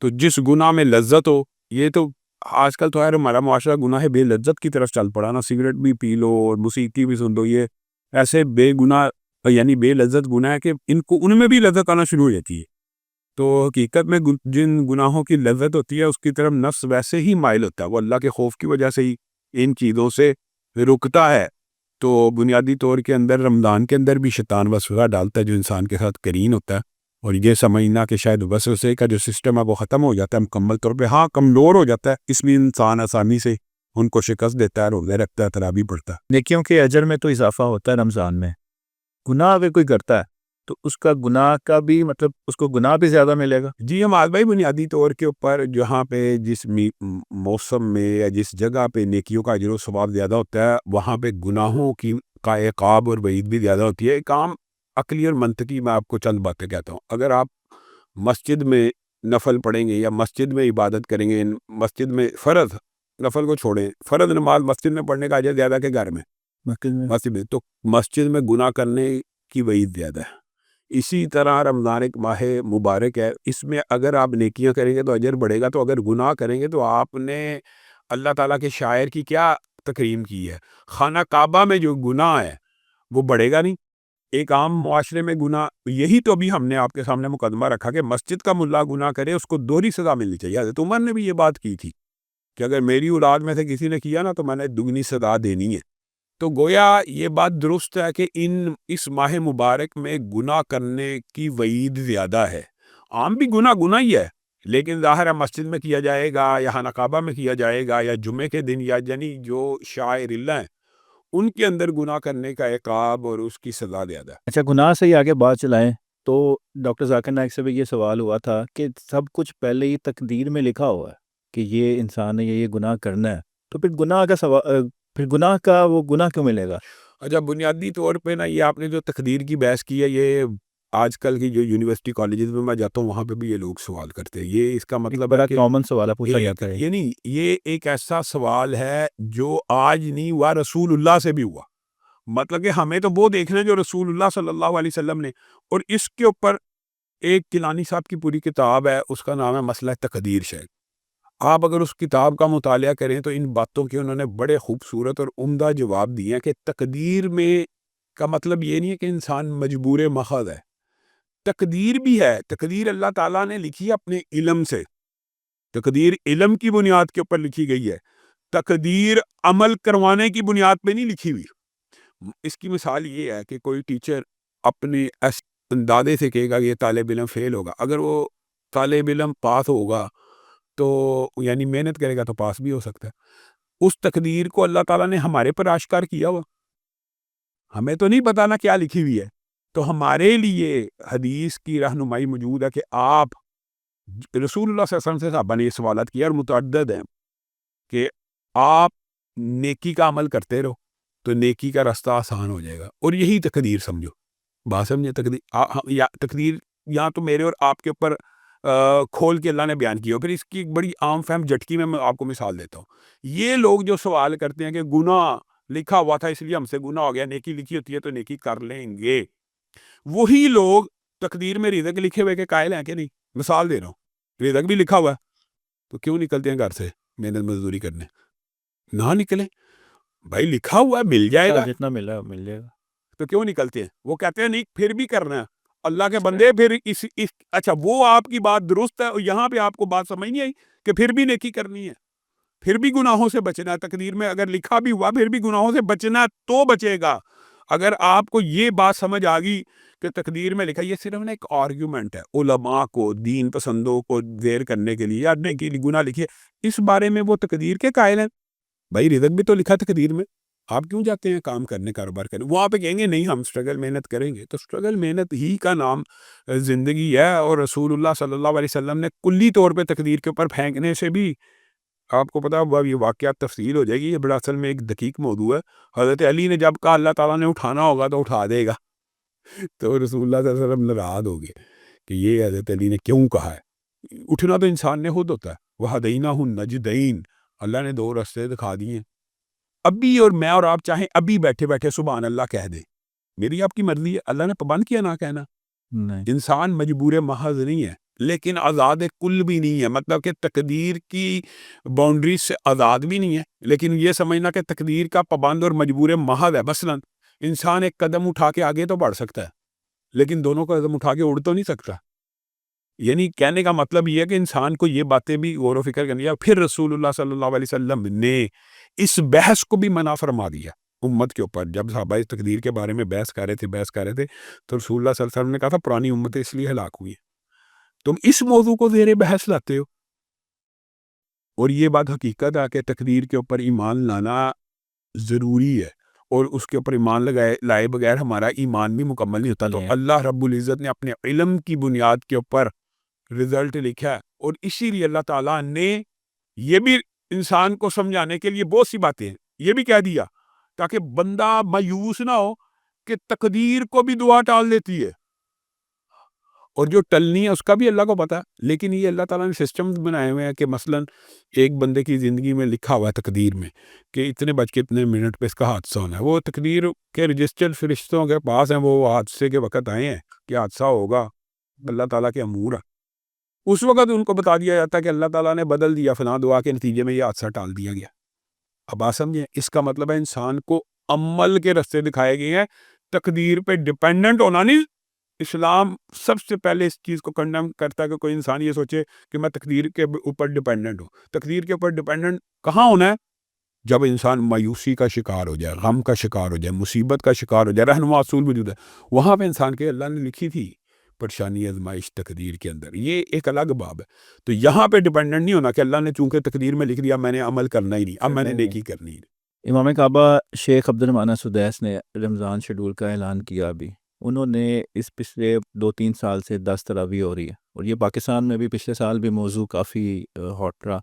تو جس گناہ میں لذت ہو, یہ تو آج کل تو ہے ہمارا معاشرہ گناہ بے لذت کی طرف چل پڑا نا. سگریٹ بھی پی لو اور موسیقی بھی سن لو, یہ ایسے بے گناہ یعنی بے لذت گناہ ہے کہ ان میں بھی لذت آنا شروع ہو جاتی ہے. تو حقیقت میں جن گناہوں کی لذت ہوتی ہے اس کی طرف نفس ویسے ہی مائل ہوتا ہے. وہ اللہ کے خوف کی وجہ سے ہی ان چیزوں سے رکتا ہے. تو بنیادی طور کے اندر رمضان کے اندر بھی شیطان وسوسہ ڈالتا ہے جو انسان کے ساتھ کرین ہوتا ہے. اور یہ سمجھنا کہ شاید وسوسے کا جو سسٹم ہے وہ ختم ہو جاتا ہے مکمل طور پہ, ہاں کمزور ہو جاتا ہے, اس میں انسان آسانی سے ان کو شکست دیتا ہے, روزے رکھتا ہے, تراویح پڑھتا ہے. نیکیوں کے اجر میں تو اضافہ ہوتا ہے رمضان میں. گناہ اگر کوئی کرتا ہے تو اس کا گناہ کا بھی مطلب اس کو گناہ بھی زیادہ ملے گا. جی ہم آج بھائی بنیادی طور کے اوپر جہاں پہ جس موسم میں یا جس جگہ پہ نیکیوں کا اجر و ثواب زیادہ ہوتا ہے وہاں پہ گناہوں کا عقاب اور وعید بھی زیادہ ہوتی ہے. ایک عام عقلی اور منطقی میں آپ کو چند باتیں کہتا ہوں. اگر آپ مسجد میں نفل پڑھیں گے یا مسجد میں عبادت کریں گے, مسجد میں فرض نفل کو چھوڑیں, فرض نماز مسجد میں پڑھنے کا اجر زیادہ کہ گھر میں مسجد میں, تو مسجد میں گناہ کرنے کی وعید زیادہ ہے. اسی طرح رمضان ایک ماہ مبارک ہے, اس میں اگر آپ نیکیاں کریں گے تو اجر بڑھے گا, تو اگر گناہ کریں گے تو آپ نے اللہ تعالیٰ کے شاعر کی کیا تکریم کی ہے. خانہ کعبہ میں جو گناہ ہے وہ بڑھے گا نہیں. ایک عام معاشرے میں گناہ, یہی تو ابھی ہم نے آپ کے سامنے مقدمہ رکھا کہ مسجد کا ملا گناہ کرے اس کو دوہری سزا ملنی چاہیے. حضرت عمر نے بھی یہ بات کی تھی کہ اگر میری اولاد میں سے کسی نے کیا نا تو میں نے دگنی سزا دینی ہے. تو گویا یہ بات درست ہے کہ اس ماہ مبارک میں گناہ کرنے کی وعید زیادہ ہے. عام بھی گناہ ہی ہے, لیکن ظاہر ہے مسجد میں کیا جائے گا یا خانہ کعبہ میں کیا جائے گا یا جمعے کے دن, یا یعنی جو شاعر اللہ ہیں ان کے اندر گناہ کرنے کا عقاب اور اس کی سزا زیادہ ہے. اچھا, گناہ سے ہی آگے بات چلائیں تو ڈاکٹر ذاکر نائک سے بھی یہ سوال ہوا تھا کہ سب کچھ پہلے ہی تقدیر میں لکھا ہوا ہے کہ یہ انسان نے یہ گناہ کرنا ہے, تو پھر گناہ کا وہ گناہ کیوں ملے گا؟ اچھا, بنیادی طور پہ نا یہ آپ نے جو تقدیر کی بحث کی ہے, یہ آج کل کی جو یونیورسٹی کالجز میں جاتا ہوں وہاں پہ بھی یہ لوگ سوال کرتے ہیں. یہ اس کا مطلب بڑا ہے کہ کامن سوال ہے, پوچھا جاتا ہے. یہ نہیں, یہ ایک ایسا سوال ہے جو آج نہیں ہوا, رسول اللہ سے بھی ہوا. مطلب کہ ہمیں تو وہ دیکھنا ہے جو رسول اللہ صلی اللہ علیہ وسلم نے, اور اس کے اوپر ایک کیلانی صاحب کی پوری کتاب ہے, اس کا نام ہے مسئلہ تقدیر. شاید آپ اگر اس کتاب کا مطالعہ کریں تو ان باتوں کے انہوں نے بڑے خوبصورت اور عمدہ جواب دیے ہیں کہ تقدیر میں کا مطلب یہ نہیں ہے کہ انسان مجبور مخض ہے. تقدیر بھی ہے, تقدیر اللہ تعالیٰ نے لکھی ہے اپنے علم سے. تقدیر علم کی بنیاد کے اوپر لکھی گئی ہے, تقدیر عمل کروانے کی بنیاد پہ نہیں لکھی ہوئی. اس کی مثال یہ ہے کہ کوئی ٹیچر اپنے اندازے سے کہے گا کہ یہ طالب علم فیل ہوگا, اگر وہ طالب علم پاس ہوگا تو یعنی محنت کرے گا تو پاس بھی ہو سکتا ہے. اس تقدیر کو اللہ تعالیٰ نے ہمارے پر آشکار کیا ہوا, ہمیں تو نہیں پتا نا کیا لکھی ہوئی ہے. تو ہمارے لیے حدیث کی رہنمائی موجود ہے کہ آپ رسول اللہ صلی اللہ علیہ وسلم سے صحابہ نے یہ سوالات کیا اور متعدد ہیں کہ آپ نیکی کا عمل کرتے رہو تو نیکی کا راستہ آسان ہو جائے گا. اور یہی تقدیر سمجھو, بات سمجھے. تقدیر یہاں تو میرے اور آپ کے اوپر کھول کے اللہ نے بیان کیا. پھر اس کی ایک بڑی عام فہم جھٹکی میں آپ کو مثال دیتا ہوں. یہ لوگ جو سوال کرتے ہیں کہ گناہ لکھا ہوا تھا اس لیے ہم سے گناہ ہو گیا, نیکی لکھی ہوتی ہے تو نیکی کر لیں گے, وہی لوگ تقدیر میں رزق لکھے ہوئے کے قائل ہیں کہ نہیں. مثال دے رہا ہوں, رزق بھی لکھا ہوا ہے تو کیوں نکلتے ہیں گھر سے محنت مزدوری کرنے؟ نہ نکلیں بھائی, لکھا ہوا ہے مل جائے گا, جتنا مل رہا ہے مل جائے گا, تو کیوں نکلتے ہیں؟ وہ کہتے ہیں نہیں پھر بھی کرنا ہے. اللہ کے بندے پھر اچھا وہ آپ کی بات درست ہے, اور یہاں پہ آپ کو بات سمجھ نہیں آئی کہ پھر بھی نیکی کرنی ہے, پھر بھی گناہوں سے بچنا ہے. تقدیر میں اگر لکھا بھی ہوا پھر بھی گناہوں سے بچنا تو بچے گا. اگر آپ کو یہ بات سمجھ آ گئی کہ تقدیر میں لکھا یہ صرف ایک آرگیومنٹ ہے علماء کو دین پسندوں کو زیر کرنے کے لیے یا نیکی گناہ لکھیے اس بارے میں وہ تقدیر کے قائل ہیں بھائی رزق بھی تو لکھا تقدیر میں آپ کیوں جاتے ہیں کام کرنے کاروبار کرنے وہ آپ کہیں گے نہیں ہم سٹرگل محنت کریں گے تو سٹرگل محنت ہی کا نام زندگی ہے اور رسول اللہ صلی اللہ علیہ وسلم نے کلی طور پہ تقدیر کے اوپر پھینکنے سے بھی آپ کو پتا ہوگا یہ واقعات تفصیل ہو جائے گی یہ بڑا اصل میں ایک دقیق موضوع ہے حضرت علی نے جب کہا اللہ تعالیٰ نے اٹھانا ہوگا تو اٹھا دے گا تو رسول اللہ صلی اللہ علیہ وسلم ناراض ہو گئے کہ یہ حضرت علی نے کیوں کہا ہے اٹھنا تو انسان نے خود ہوتا ہے وہ ہدینہ النجدین اللہ نے 2 راستے دکھا دیے ہیں ابھی اور میں اور آپ چاہیں ابھی بیٹھے بیٹھے سبحان اللہ کہہ دیں میری آپ کی مرضی ہے اللہ نے پابند کیا نہ کہنا نہیں انسان مجبور محض نہیں ہے لیکن آزاد کل بھی نہیں ہے مطلب کہ تقدیر کی باؤنڈریز سے آزاد بھی نہیں ہے لیکن یہ سمجھنا کہ تقدیر کا پابند اور مجبور محض ہے مثلا انسان ایک قدم اٹھا کے آگے تو بڑھ سکتا ہے لیکن دونوں قدم اٹھا کے اڑ تو نہیں سکتا یعنی کہنے کا مطلب یہ ہے کہ انسان کو یہ باتیں بھی غور و فکر کرنی ہے پھر رسول اللہ صلی اللہ علیہ وسلم نے اس بحث کو بھی منع فرما دیا امت کے اوپر جب صحابہ تقدیر کے بارے میں بحث کر رہے تھے تو رسول اللہ صلی اللہ علیہ وسلم نے کہا تھا پرانی امتیں اس لیے ہلاک ہوئی ہیں تم اس موضوع کو زیر بحث لاتے ہو اور یہ بات حقیقت ہے کہ تقدیر کے اوپر ایمان لانا ضروری ہے اور اس کے اوپر ایمان لائے بغیر ہمارا ایمان بھی مکمل نہیں ہوتا تو اللہ رب العزت نے اپنے علم کی بنیاد کے اوپر رزلٹ لکھا ہے اور اسی لیے اللہ تعالیٰ نے یہ بھی انسان کو سمجھانے کے لیے بہت سی باتیں ہیں یہ بھی کہہ دیا تاکہ بندہ مایوس نہ ہو کہ تقدیر کو بھی دعا ٹال دیتی ہے اور جو ٹلنی ہے اس کا بھی اللہ کو پتا ہے لیکن یہ اللہ تعالیٰ نے سسٹم بنائے ہوئے ہیں کہ مثلا ایک بندے کی زندگی میں لکھا ہوا ہے تقدیر میں کہ اتنے بج کے اتنے منٹ پہ اس کا حادثہ ہونا ہے وہ تقدیر کے رجسٹر فرشتوں کے پاس ہیں وہ حادثے کے وقت آئے ہیں کہ حادثہ ہوگا اللہ تعالیٰ کے امور ہے اس وقت ان کو بتا دیا جاتا ہے کہ اللہ تعالیٰ نے بدل دیا فلاں دعا کے نتیجے میں یہ حادثہ ٹال دیا گیا اب آپ سمجھیں اس کا مطلب ہے انسان کو عمل کے رستے دکھائے گئے ہیں تقدیر پہ ڈیپینڈنٹ ہونا نہیں اسلام سب سے پہلے اس چیز کو کنڈم کرتا ہے کہ کوئی انسان یہ سوچے کہ میں تقدیر کے اوپر ڈیپینڈنٹ ہوں تقدیر کے اوپر ڈیپینڈنٹ کہاں ہونا ہے جب انسان مایوسی کا شکار ہو جائے غم کا شکار ہو جائے مصیبت کا شکار ہو جائے رہنما اصول موجود ہے وہاں پہ انسان کے اللہ نے لکھی تھی پریشانی آزمائش تقدیر کے اندر یہ ایک الگ باب ہے تو یہاں پہ ڈیپینڈنٹ نہیں ہونا کہ اللہ نے چونکہ تقدیر میں لکھ دیا میں نے عمل کرنا ہی نہیں اب میں نے نیکی کرنی ہے امام کعبہ شیخ عبد الرحمن سدیس نے رمضان شیڈول کا اعلان کیا ابھی انہوں نے اس پچھلے 2-3 سال سے 10 تراویح ہو رہی ہے اور یہ پاکستان میں بھی پچھلے سال بھی موضوع کافی ہاٹ رہا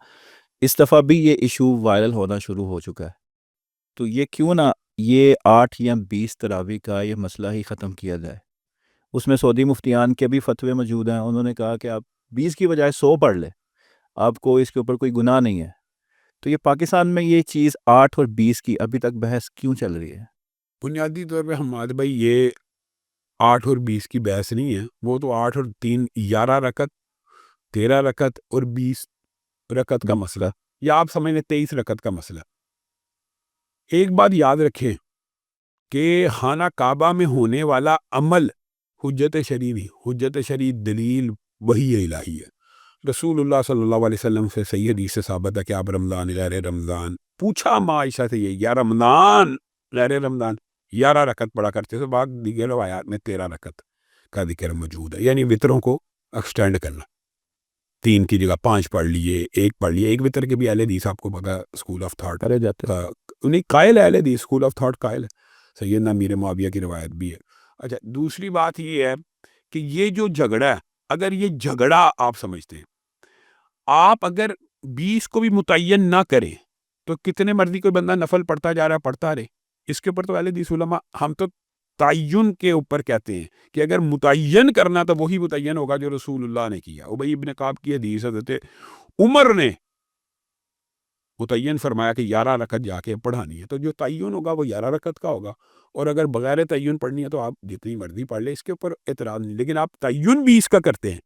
اس دفعہ بھی یہ ایشو وائرل ہونا شروع ہو چکا ہے تو یہ کیوں نہ یہ 8 یا 20 تراویح کا یہ مسئلہ ہی ختم کیا جائے اس میں سعودی مفتیان کے بھی فتوے موجود ہیں انہوں نے کہا کہ آپ 20 کی بجائے 100 پڑھ لیں آپ کو اس کے اوپر کوئی گناہ نہیں ہے تو یہ پاکستان میں یہ چیز 8 اور 20 کی ابھی تک بحث کیوں چل رہی ہے بنیادی طور پہ ہمارے بھائی یہ 8 اور 20 کی بحث نہیں ہے وہ تو 8 اور 3 11 رکعت 13 رکعت اور 20 رکعت کا مسئلہ یا آپ سمجھ لیں 23 رکعت کا مسئلہ ایک بات یاد رکھیں کہ خانہ کعبہ میں ہونے والا عمل حجت شرعی نہیں حجت شرعی دلیل وحی الہی ہے رسول اللہ صلی اللہ علیہ وسلم سے صحیح حدیث سے ثابت ہے کہ آپ رمضان غیر رمضان پوچھا ماں عائشہ سے یہ یا رمضان غیر رمضان 11 رکعت پڑھا کرتے تھے بعض دیگر روایات میں 13 رکعت کا ذکر موجود ہے یعنی وطروں کو ایکسٹینڈ کرنا 3 کی جگہ 5 پڑھ لیے 1 پڑھ لیے ایک وطر کے بھی اہل حدیث آپ کو پتا اسکول آف تھاٹ کرے جاتے ہیں انہیں قائل ہے اہل حدیث اسکول آف تھاٹ قائل ہے سیدنا امیر معاویہ کی روایت بھی ہے اچھا دوسری بات یہ ہے کہ یہ جو جھگڑا ہے اگر یہ جھگڑا آپ سمجھتے ہیں آپ اگر 20 کو بھی متعین نہ کریں تو کتنے مرضی کوئی بندہ نفل پڑھتا جا رہا ہے پڑھتا رہے اس کے اوپر تو اہل حدیث علماء ہم تو تعین کے اوپر کہتے ہیں کہ اگر متعین کرنا تو وہی متعین ہوگا جو رسول اللہ نے کیا ابی ابن کعب کی حدیث حضرت عمر نے متعین فرمایا کہ 11 رکعت جا کے پڑھانی ہے تو جو تعین ہوگا وہ 11 رکعت کا ہوگا اور اگر بغیر تعین پڑھنی ہے تو آپ جتنی مرضی پڑھ لیں اس کے اوپر اعتراض نہیں لیکن آپ تعین 20 کا کرتے ہیں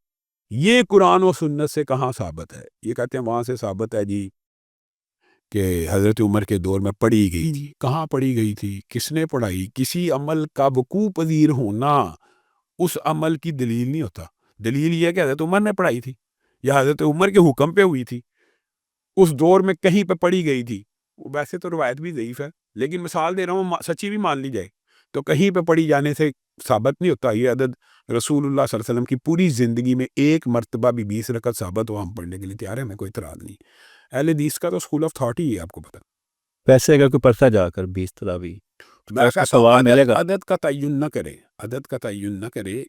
یہ قرآن و سنت سے کہاں ثابت ہے یہ کہتے ہیں وہاں سے ثابت ہے جی کہ حضرت عمر کے دور میں پڑھی گئی تھی کہاں پڑھی گئی تھی کس نے پڑھائی کسی عمل کا وقوع پذیر ہونا اس عمل کی دلیل نہیں ہوتا دلیل یہ ہے کہ حضرت عمر نے پڑھائی تھی یا حضرت عمر کے حکم پہ ہوئی تھی اس دور میں کہیں پہ پڑھی گئی تھی ویسے تو روایت بھی ضعیف ہے لیکن مثال دے رہا ہوں سچی بھی مان لی جائے تو کہیں پہ پڑھی جانے سے ثابت نہیں ہوتا. یہ عدد رسول اللہ صلی اللہ علیہ وسلم کی پوری زندگی میں ایک مرتبہ بھی 20 رکعت ثابت ہو, ہم پڑھنے کے لیے تیار ہیں, ہمیں کوئی اعتراض نہیں. اہل حدیث کا تو اسکول آف تھاٹ ہی ہے, آپ کو پتہ. ویسے اگر کوئی پڑھتا جا کر 20 تراویح میں اس کا کہتا ہوں ثواب ملے گا. عدد کا تعین نہ کرے, عدد کا تعین نہ کرے.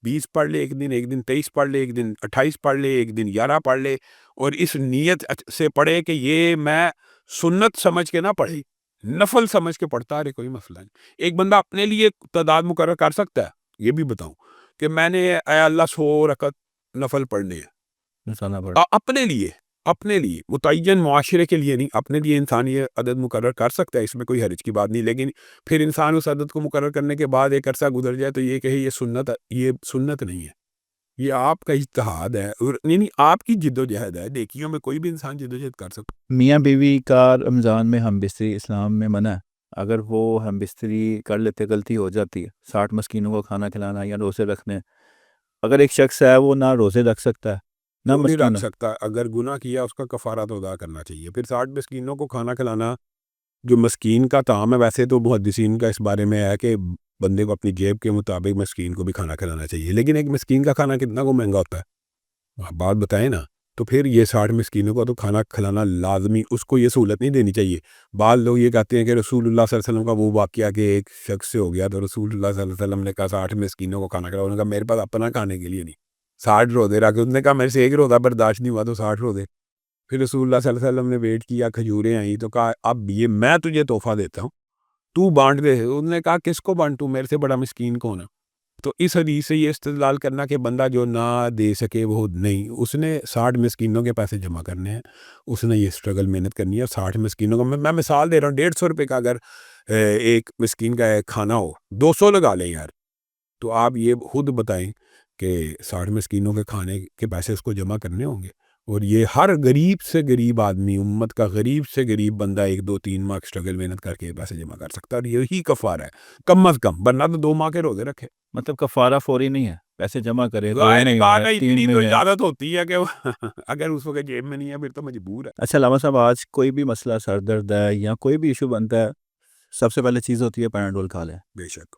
20 پڑھ لے ایک دن 23 پڑھ لے ایک دن 28 پڑھ لے ایک دن 11 پڑھ لے, اور اس نیت سے پڑھے کہ یہ میں سنت سمجھ کے نہ پڑھی, نفل سمجھ کے پڑھتا رہے, کوئی مسئلہ نہیں. ایک بندہ اپنے لیے تعداد مقرر کر سکتا ہے, یہ بھی بتاؤں کہ میں نے اے اللہ 100 رکعت نفل پڑھنے ہیں انسان پڑھ اپنے لیے متعین, معاشرے کے لیے نہیں, اپنے لیے انسان یہ عدد مقرر کر سکتا ہے, اس میں کوئی حرج کی بات نہیں. لیکن پھر انسان اس عدد کو مقرر کرنے کے بعد ایک عرصہ گزر جائے تو یہ کہے یہ سنت نہیں ہے. یہ آپ کا اجتہاد ہے, اور یعنی آپ کی جد و جہد ہے. دیکھیوں میں کوئی بھی انسان جد و جہد کر سکتا. میاں بیوی کا رمضان میں ہم بستری اسلام میں منع ہے. اگر وہ ہم بستری کر لیتے غلطی ہو جاتی ہے, 60 مسکینوں کو کھانا کھلانا یا روزے رکھنے, اگر ایک شخص ہے وہ نہ روزے رکھ سکتا ہے نہ وہ نہیں رکھ مسکینوں, سکتا, اگر گناہ کیا اس کا کفارہ تو ادا کرنا چاہیے. پھر 60 مسکینوں کو کھانا کھلانا جو مسکین کا طعام ہے, ویسے تو محدثین کا اس بارے میں ہے کہ بندے کو اپنی جیب کے مطابق مسکین کو بھی کھانا کھلانا چاہیے. لیکن ایک مسکین کا کھانا کتنا کو مہنگا ہوتا ہے, آپ بات بتائیں نا. تو پھر یہ 60 مسکینوں کو تو کھانا کھلانا لازمی, اس کو یہ سہولت نہیں دینی چاہیے. بعض لوگ یہ کہتے ہیں کہ رسول اللہ صلی اللہ علیہ وسلم کا وہ واقعہ کہ ایک شخص سے ہو گیا تو رسول اللہ صلی اللہ علیہ وسلم نے کہا 60 مسکینوں کو کھانا کھلاؤ. انہوں نے کہا میرے پاس اپنا کھانے کے لیے نہیں, 60 روزے رکھ. اس نے کہا میرے سے ایک روزہ برداشت نہیں ہوا تو 60 روزے. پھر رسول اللہ صلی اللہ علیہ وسلم نے ویٹ کیا, کھجوریں آئیں تو کہا اب یہ میں تجھے تحفہ دیتا ہوں, تو بانٹ دے. انہوں نے کہا کس کو بانٹوں, میرے سے بڑا مسکین کون ہے. تو اس حدیث سے یہ استدلال کرنا کہ بندہ جو نہ دے سکے وہ نہیں, اس نے 60 مسکینوں کے پیسے جمع کرنے ہیں, اس نے یہ اسٹرگل محنت کرنی ہے. 60 مسکینوں کا میں مثال دے رہا ہوں, 150 روپے کا اگر ایک مسکین کا کھانا ہو, 200 لگا لیں یار, تو آپ یہ خود بتائیں کہ 60 مسکینوں کے کھانے کے پیسے اس کو جمع کرنے ہوں گے. اور یہ ہر غریب سے غریب آدمی, امت کا غریب سے غریب بندہ 1 2 3 ماہ اسٹرگل محنت کر کے پیسے جمع کر سکتا ہے, اور یہی کفارہ ہے کم از کم. ورنہ تو 2 ماہ کے روزے رکھے. مطلب کفارہ فوری نہیں ہے, پیسے جمع کرے اتنی تو اجازت ہوتی ہے کہ اگر اس وقت جیب میں نہیں ہے پھر تو مجبور ہے. اچھا علامہ صاحب, آج کوئی بھی مسئلہ سر درد ہے یا کوئی بھی ایشو بنتا ہے, سب سے پہلے چیز ہوتی ہے پیناڈول کھا لیں. بے شک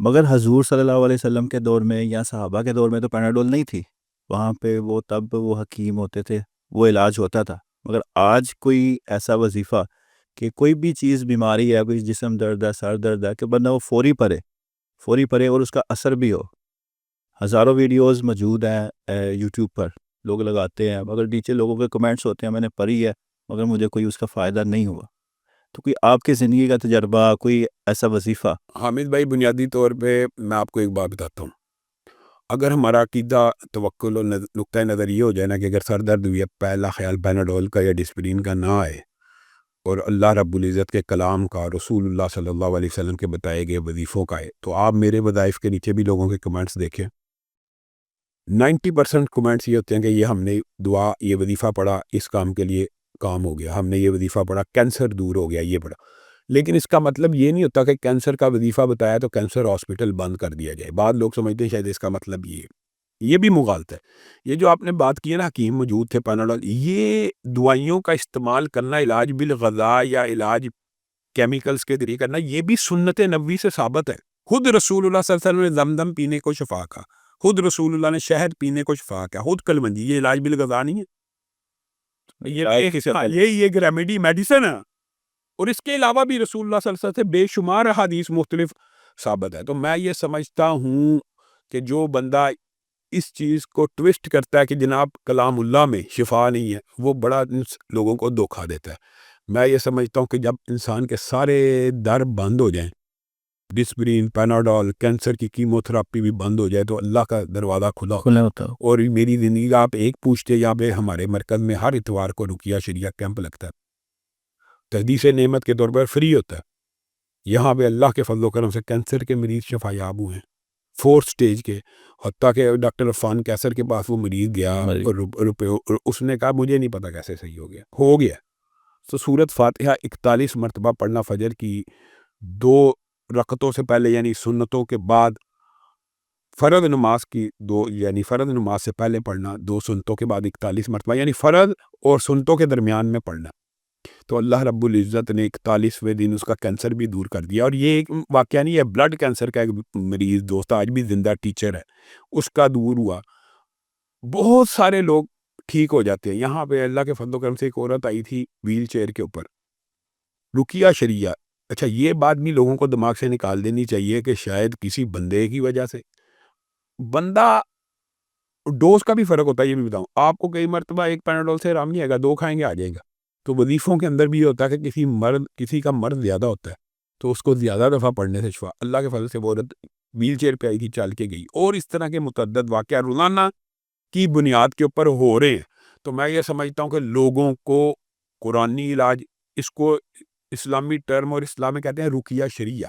مگر حضور صلی اللہ علیہ وسلم کے دور میں یا صحابہ کے دور میں تو پیناڈول نہیں تھی, وہاں پہ وہ تب وہ حکیم ہوتے تھے, وہ علاج ہوتا تھا. مگر آج کوئی ایسا وظیفہ کہ کوئی بھی چیز بیماری ہے, کوئی جسم درد ہے, سر درد ہے, کہ بندہ وہ فوری پڑھے اور اس کا اثر بھی ہو. ہزاروں ویڈیوز موجود ہیں یوٹیوب پر, لوگ لگاتے ہیں, مگر نیچے لوگوں کے کمنٹس ہوتے ہیں میں نے پڑھی ہے مگر مجھے کوئی اس کا فائدہ نہیں ہوا. تو کوئی آپ کی زندگی کا تجربہ, کوئی ایسا وظیفہ؟ حامد بھائی, بنیادی طور پہ میں آپ کو ایک بات بتاتا ہوں. اگر ہمارا عقیدہ توکل اور نقطۂ نظر یہ ہو جائے نا کہ اگر سر درد ہوئی ہے, پہلا خیال پیناڈول کا یا ڈسپرین کا نہ آئے, اور اللہ رب العزت کے کلام کا, رسول اللہ صلی اللہ علیہ وسلم کے بتائے گئے وظیفوں کا ہے, تو آپ میرے وظائف کے نیچے بھی لوگوں کے کمنٹس دیکھیں. 90% کمنٹس یہ ہوتے ہیں کہ یہ ہم نے دعا, یہ وظیفہ پڑھا, اس کام کے لیے کام ہو گیا, ہم نے یہ وظیفہ پڑھا, کینسر دور ہو گیا, یہ پڑھا. لیکن اس کا مطلب یہ نہیں ہوتا کہ کینسر کا وظیفہ بتایا تو کینسر ہاسپٹل بند کر دیا جائے. بعض لوگ سمجھتے ہیں شاید اس کا مطلب یہ بھی مغالط ہے. یہ جو آپ نے بات کی ہے نا, حکیم موجود تھے پیناڈول, یہ دوائیوں کا استعمال کرنا, علاج بالغذا یا علاج کیمیکلز کے ذریعے کرنا, یہ بھی سنت نبوی سے ثابت ہے. خود رسول اللہ صلی اللہ علیہ وسلم نے زمزم پینے کو شفا کہا, خود رسول اللہ نے شہد پینے کو شفا کہا, خود کلمنجی, یہ علاج بالغذا نہیں ہے, یہ ایک ریمیڈی میڈیسن ہے. اور اس کے علاوہ بھی رسول اللہ صلی اللہ علیہ وسلم سے بے شمار حدیث مختلف ثابت ہے. تو میں یہ سمجھتا ہوں کہ جو بندہ اس چیز کو ٹوسٹ کرتا ہے کہ جناب کلام اللہ میں شفا نہیں ہے, وہ بڑا لوگوں کو دھوکہ دیتا ہے. میں یہ سمجھتا ہوں کہ جب انسان کے سارے در بند ہو جائیں, ڈسپرین, پیناڈول, کینسر کی کیموتھراپی بھی بند ہو جائے, تو اللہ کا دروازہ کھلا ہوتا. اور میری زندگی کا آپ ایک پوچھتے, یہاں پہ ہمارے مرکز میں ہر اتوار کو رقیہ شریعہ کیمپ لگتا ہے, تحدیث نعمت کے طور پر فری ہوتا ہے. یہاں پہ اللہ کے فضل و کرم سے کینسر کے مریض شفا یاب ہوئے ہیں 4 سٹیج کے. حتیٰ کہ ڈاکٹر عرفان کیسر کے پاس وہ مریض گیا اور روپے, اور اس نے کہا مجھے نہیں پتا کیسے صحیح ہو گیا. تو سورت فاتحہ 41 مرتبہ پڑھنا فجر کی 2 رکعتوں سے پہلے, یعنی سنتوں کے بعد, فرض نماز کی 2, یعنی فرض نماز سے پہلے پڑھنا, 2 سنتوں کے بعد 41 مرتبہ, یعنی فرض اور سنتوں کے درمیان میں پڑھنا. تو اللہ رب العزت نے 41ویں دن اس کا کینسر بھی دور کر دیا. اور یہ ایک واقعہ نہیں ہے, بلڈ کینسر کا ایک مریض دوست آج بھی زندہ ٹیچر ہے, اس کا دور ہوا. بہت سارے لوگ ٹھیک ہو جاتے ہیں. یہاں پہ اللہ کے فضل و کرم سے ایک عورت آئی تھی ویل چیئر کے اوپر, رقیہ شریعہ. اچھا, یہ بات بھی لوگوں کو دماغ سے نکال دینی چاہیے کہ شاید کسی بندے کی وجہ سے, بندہ ڈوز کا بھی فرق ہوتا ہے. یہ بھی بتاؤں آپ کو, کئی مرتبہ ایک پیناڈول سے آرام نہیں آئے گا, 2 کھائیں گے آ جائے گا. تو وظیفوں کے اندر بھی یہ ہوتا ہے کہ کسی کا مرض زیادہ ہوتا ہے تو اس کو زیادہ دفعہ پڑھنے سے شفا. اللہ کے فضل سے وہ عورت ویل چیئر پہ آئی تھی, چل کے گئی. اور اس طرح کے متعدد واقعہ روزانہ کی بنیاد کے اوپر ہو رہے ہیں. تو میں یہ سمجھتا ہوں کہ لوگوں کو قرآنی علاج, اس کو اسلامی ٹرم اور اسلام میں کہتے ہیں رقیہ شریعہ,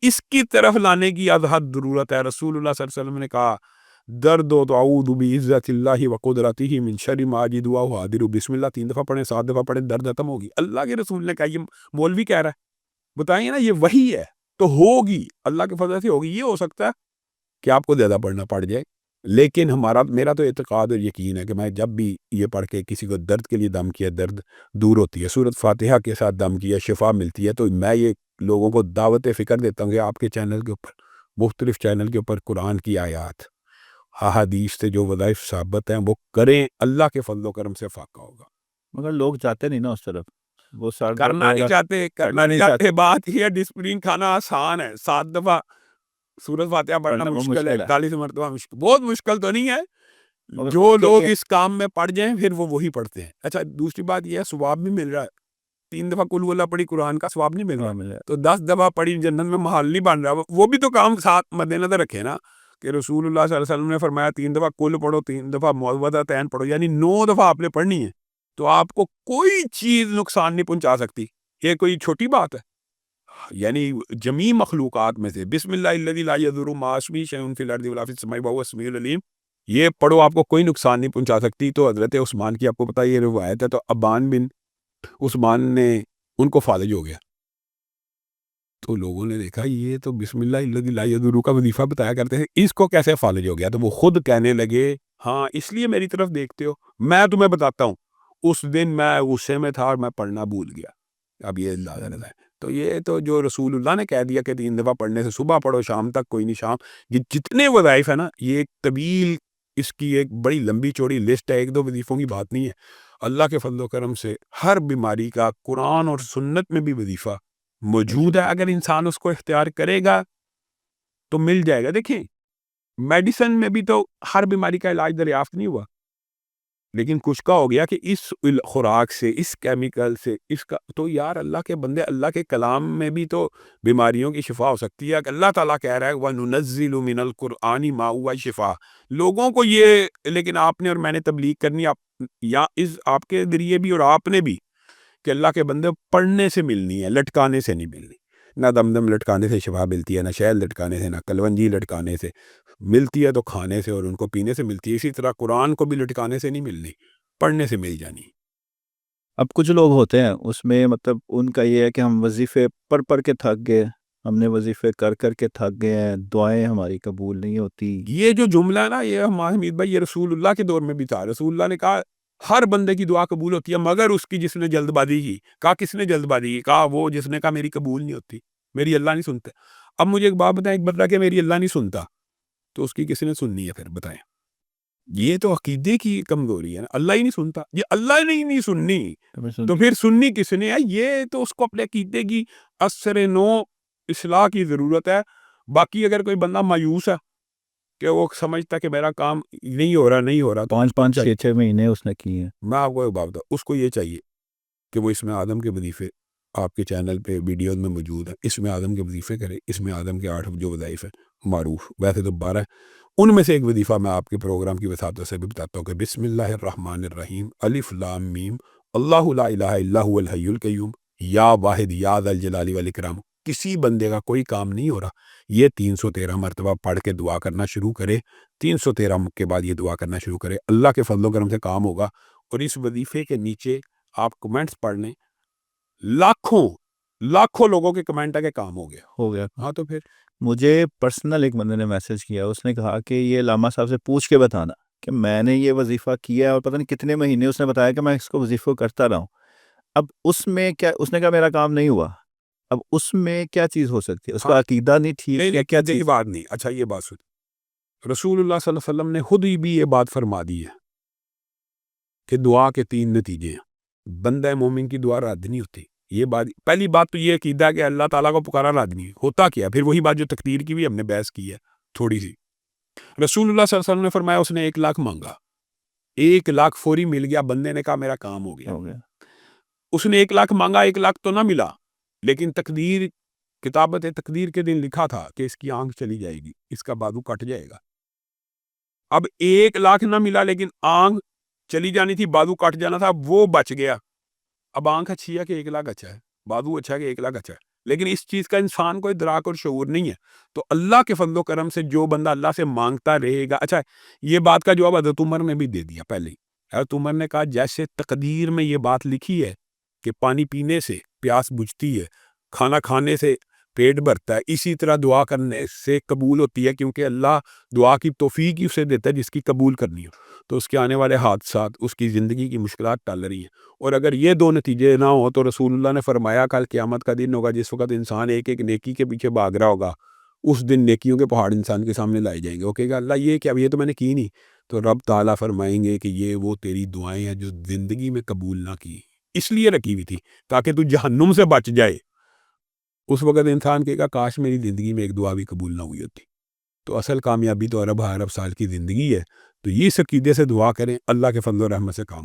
اس کی طرف لانے کی ازحد ضرورت ہے. رسول اللہ صلی اللہ علیہ وسلم نے کہا درد و تعوذ بعزت اللہ و قدرتہ من شر ما اجد و حاضر, بسم اللہ 3 دفعہ پڑھیں, 7 دفعہ پڑھیں, درد ختم ہوگی. اللہ کے رسول نے کہا, یہ مولوی کہہ رہا ہے, بتائیے نا, یہ وحی ہے تو ہوگی, اللہ کے فضل سے ہوگی. یہ ہو سکتا ہے کہ آپ کو زیادہ پڑھنا پڑ جائے, لیکن میرا تو اعتقاد اور یقین ہے کہ میں جب بھی یہ پڑھ کے کسی کو درد کے لیے دم کیا, درد دور ہوتی ہے, سورۃ فاتحہ کے ساتھ دم کیا, شفا ملتی ہے. تو میں یہ لوگوں کو دعوت فکر دیتا ہوں کہ آپ کے چینل کے اوپر, مختلف چینل کے اوپر قرآن کی آیات, احادیث سے جو وظائف ثابت ہیں وہ کریں, اللہ کے فضل و کرم سے فاقہ ہوگا. مگر لوگ جاتے نہیں نا اس طرف, وہ کرنا نہیں چاہتے. بات یہ ہے, ڈسپلین کھانا آسان ہے, 7 دفعہ سورۃ فاتحہ پڑھنا مشکل ہے, 41 مرتبہ مشکل, بہت مشکل تو نہیں ہے. جو لوگ اس کام میں پڑ جائیں پھر وہ وہی پڑھتے ہیں. اچھا, دوسری بات یہ ہے, ثواب بھی مل رہا ہے. 3 دفعہ قل اللہ پڑھی, قرآن کا ثواب نہیں مل رہا, تو 10 دفعہ پڑھی, جنت میں محل نہیں بن رہا. وہ بھی تو کام ساتھ مد نظر رکھے نا, کہ رسول اللہ صلی اللہ علیہ وسلم نے فرمایا 3 دفعہ قل پڑھو, 3 دفعہ معوذتین پڑھو, یعنی 9 دفعہ آپ نے پڑھنی ہے. تو آپ کو کوئی چیز نقصان نہیں پہنچا سکتی. یہ کوئی چھوٹی بات ہے. یعنی جمیع مخلوقات میں سے بسم اللہ الذی لا یضر مع اسمہ شیء فی الارض ولا فی السماء وهو السمیع العلیم, یہ پڑھو, آپ کو کوئی نقصان نہیں پہنچا سکتی. تو حضرت عثمان کی آپ کو پتہ یہ روایت ہے, تو ابان بن عثمان نے ان کو فالج ہو گیا. تو لوگوں نے دیکھا یہ تو بسم اللہ الذی لا یضر کا وظیفہ بتایا کرتے ہیں, اس کو کیسے فالج ہو گیا. تو وہ خود کہنے لگے, ہاں اس لیے میری طرف دیکھتے ہو, میں تمہیں بتاتا ہوں, اس دن میں غصے میں تھا اور میں پڑھنا بھول گیا. اب یہ اللہ ہے. تو یہ تو جو رسول اللہ نے کہہ دیا کہ 3 دفعہ پڑھنے سے, صبح پڑھو شام تک, کوئی نہیں, شام, یہ جتنے وظائف ہیں نا, یہ ایک طویل, اس کی ایک بڑی لمبی چوڑی لسٹ ہے, 1-2 وظیفوں کی بات نہیں ہے. اللہ کے فضل و کرم سے ہر بیماری کا قرآن اور سنت میں بھی وظیفہ موجود ہے. اگر انسان اس کو اختیار کرے گا تو مل جائے گا. دیکھیں, میڈیسن میں بھی تو ہر بیماری کا علاج دریافت نہیں ہوا, لیکن کچھ کا ہو گیا کہ اس خوراک سے, اس کیمیکل سے, اس کا, تو یار اللہ کے بندے, اللہ کے کلام میں بھی تو بیماریوں کی شفا ہو سکتی ہے. کہ اللہ تعالیٰ کہہ رہا ہے وَنُنَزِّلُ مِنَ الْقُرْآنِ مَا هُوَ شِفَاءٌ. لوگوں کو یہ, لیکن آپ نے اور میں نے تبلیغ کرنی, آپ کے ذریعے بھی اور آپ نے بھی, کہ اللہ کے بندے پڑھنے سے ملنی ہے, لٹکانے سے نہیں ملنی. نہ دم لٹکانے سے شفا ملتی ہے, نہ شہد لٹکانے سے, نہ کلونجی لٹکانے سے ملتی ہے, تو کھانے سے اور ان کو پینے سے ملتی ہے. اسی طرح قرآن کو بھی لٹکانے سے نہیں ملنی, پڑھنے سے مل جانی. اب کچھ لوگ ہوتے ہیں اس میں, مطلب ان کا یہ ہے کہ ہم وظیفے پڑھ کے تھک گئے, ہم نے وظیفے کر کے تھک گئے ہیں, دعائیں ہماری قبول نہیں ہوتی. یہ جو جملہ ہے نا, یہ حمید بھائی, یہ رسول اللہ کے دور میں بھی تھا. رسول اللہ نے کہا ہر بندے کی دعا قبول ہوتی ہے مگر اس کی جس نے جلد بازی کی. کہا کس نے جلد بازی کی؟ کہا وہ جس نے کہا میری قبول نہیں ہوتی, میری اللہ نہیں سنتے. اب مجھے ایک بات بتائیں, ایک بندہ کہ میری اللہ نہیں سنتا, تو اس کی کس نے سننی ہے پھر بتائیں؟ یہ تو عقیدے کی کمزوری ہے نا, اللہ ہی نہیں سنتا. یہ اللہ نے ہی نہیں سننی تو پھر سننی کس نے ہے؟ یہ تو اس کو اپنے عقیدے کی اثر نو اصلاح کی ضرورت ہے. باقی اگر کوئی بندہ مایوس ہے کہ وہ سمجھتا کہ میرا کام نہیں ہو رہا 5-6 مہینے اس نے کیے ہیں, میں آپ کو ایک بات بتاؤں, اس کو یہ چاہیے کہ وہ اس میں آدم کے وظیفے آپ کے چینل پہ ویڈیوز میں موجود ہیں, اس میں آدم کے وظیفے کرے. اس میں آدم کے 8 جو وظائف ہیں معروف, ویسے تو 12 ہیں, ان میں سے ایک وظیفہ میں آپ کے پروگرام کی وساطت سے بھی بتاتا ہوں کہ بسم اللہ الرحمن الرحیم, الف لام میم, اللہ لا الہ الا هو الحی القیوم, یا واحد یا ذا الجلال والاکرام. کسی بندے کا کوئی کام نہیں ہو رہا, یہ 313 مرتبہ پڑھ کے دعا کرنا شروع کرے. 313 کے بعد یہ دعا کرنا شروع کرے, اللہ کے فضل و کرم سے کام ہوگا. اور اس وظیفے کے نیچے آپ کمنٹس پڑھ لیں, لاکھوں لوگوں کے کمنٹ ہے کہ کام ہو گیا. ہاں تو پھر مجھے پرسنل ایک بندے نے میسج کیا, اس نے کہا کہ یہ علامہ صاحب سے پوچھ کے بتانا کہ میں نے یہ وظیفہ کیا ہے اور پتہ نہیں کتنے مہینے, اس نے بتایا کہ میں اس کو وظیفہ کرتا رہا ہوں. اب اس میں کیا، اس نے کہا میرا کام نہیں ہوا، اب اس میں کیا چیز ہو سکتی ہے؟ اس کا ہاں، عقیدہ نہیں ٹھیک نہیں ہے، کیا یہ چیز؟ بات نہیں. اچھا یہ بات سن، رسول اللہ صلی اللہ علیہ وسلم نے خود ہی بھی یہ بات فرما دی ہے کہ دعا کے 3 نتیجے ہیں. بندہ مومن کی دعا رد نہیں ہوتی. یہ بات، پہلی بات تو یہ عقیدہ کہ اللہ تعالیٰ کو پکارا رد نہیں ہوتا. کیا پھر وہی بات جو تقدیر کی بھی ہم نے بحث کی ہے تھوڑی سی. رسول اللہ صلی اللہ علیہ وسلم نے فرمایا اس نے 1 لاکھ مانگا، 1 لاکھ فوری مل گیا. بندے نے کہا میرا کام ہو گیا. ہو گیا. اس نے 1 لاکھ مانگا، 1 لاکھ تو نہ ملا، لیکن تقدیر، کتابت تقدیر کے دن لکھا تھا کہ اس کی آنکھ چلی جائے گی، اس کا بازو کٹ جائے گا. اب 1 لاکھ نہ ملا لیکن آنکھ چلی جانی تھی، بازو کٹ جانا تھا، وہ بچ گیا. اب آنکھ اچھی ہے کہ 1 لاکھ اچھا ہے، بازو اچھا ہے کہ 1 لاکھ اچھا ہے، لیکن اس چیز کا انسان کو ادراک اور شعور نہیں ہے. تو اللہ کے فضل و کرم سے جو بندہ اللہ سے مانگتا رہے گا. اچھا یہ بات کا جواب حضرت عمر نے بھی دے دیا پہلے ہی. حضرت عمر نے کہا جیسے تقدیر میں یہ بات لکھی ہے کہ پانی پینے سے پیاس بجھتی ہے، کھانا کھانے سے پیٹ بھرتا ہے، اسی طرح دعا کرنے سے قبول ہوتی ہے، کیونکہ اللہ دعا کی توفیق ہی اسے دیتا ہے جس کی قبول کرنی ہو. تو اس کے آنے والے حادثات، اس کی زندگی کی مشکلات ٹل رہی ہیں. اور اگر یہ 2 نتیجے نہ ہوں تو رسول اللہ نے فرمایا کل قیامت کا دن ہوگا جس وقت انسان ایک ایک نیکی کے پیچھے بھاگ رہا ہوگا. اس دن نیکیوں کے پہاڑ انسان کے سامنے لائے جائیں گے. وہ کہے گا اللہ یہ کیا، یہ تو میں نے کی نہیں. تو رب تعالیٰ فرمائیں گے کہ یہ وہ تیری دعائیں ہیں جو زندگی میں قبول نہ کی، اس لیے رکھی ہوئی تھی تاکہ تو جہنم سے بچ جائے. اس وقت انسان کہے گا کاش میری زندگی میں ایک دعا بھی قبول نہ ہوئی ہوتی. تو اصل کامیابی تو ارب سال کی زندگی ہے. تو یہ عقیدے سے دعا کریں، اللہ کے فضل و رحمت سے کام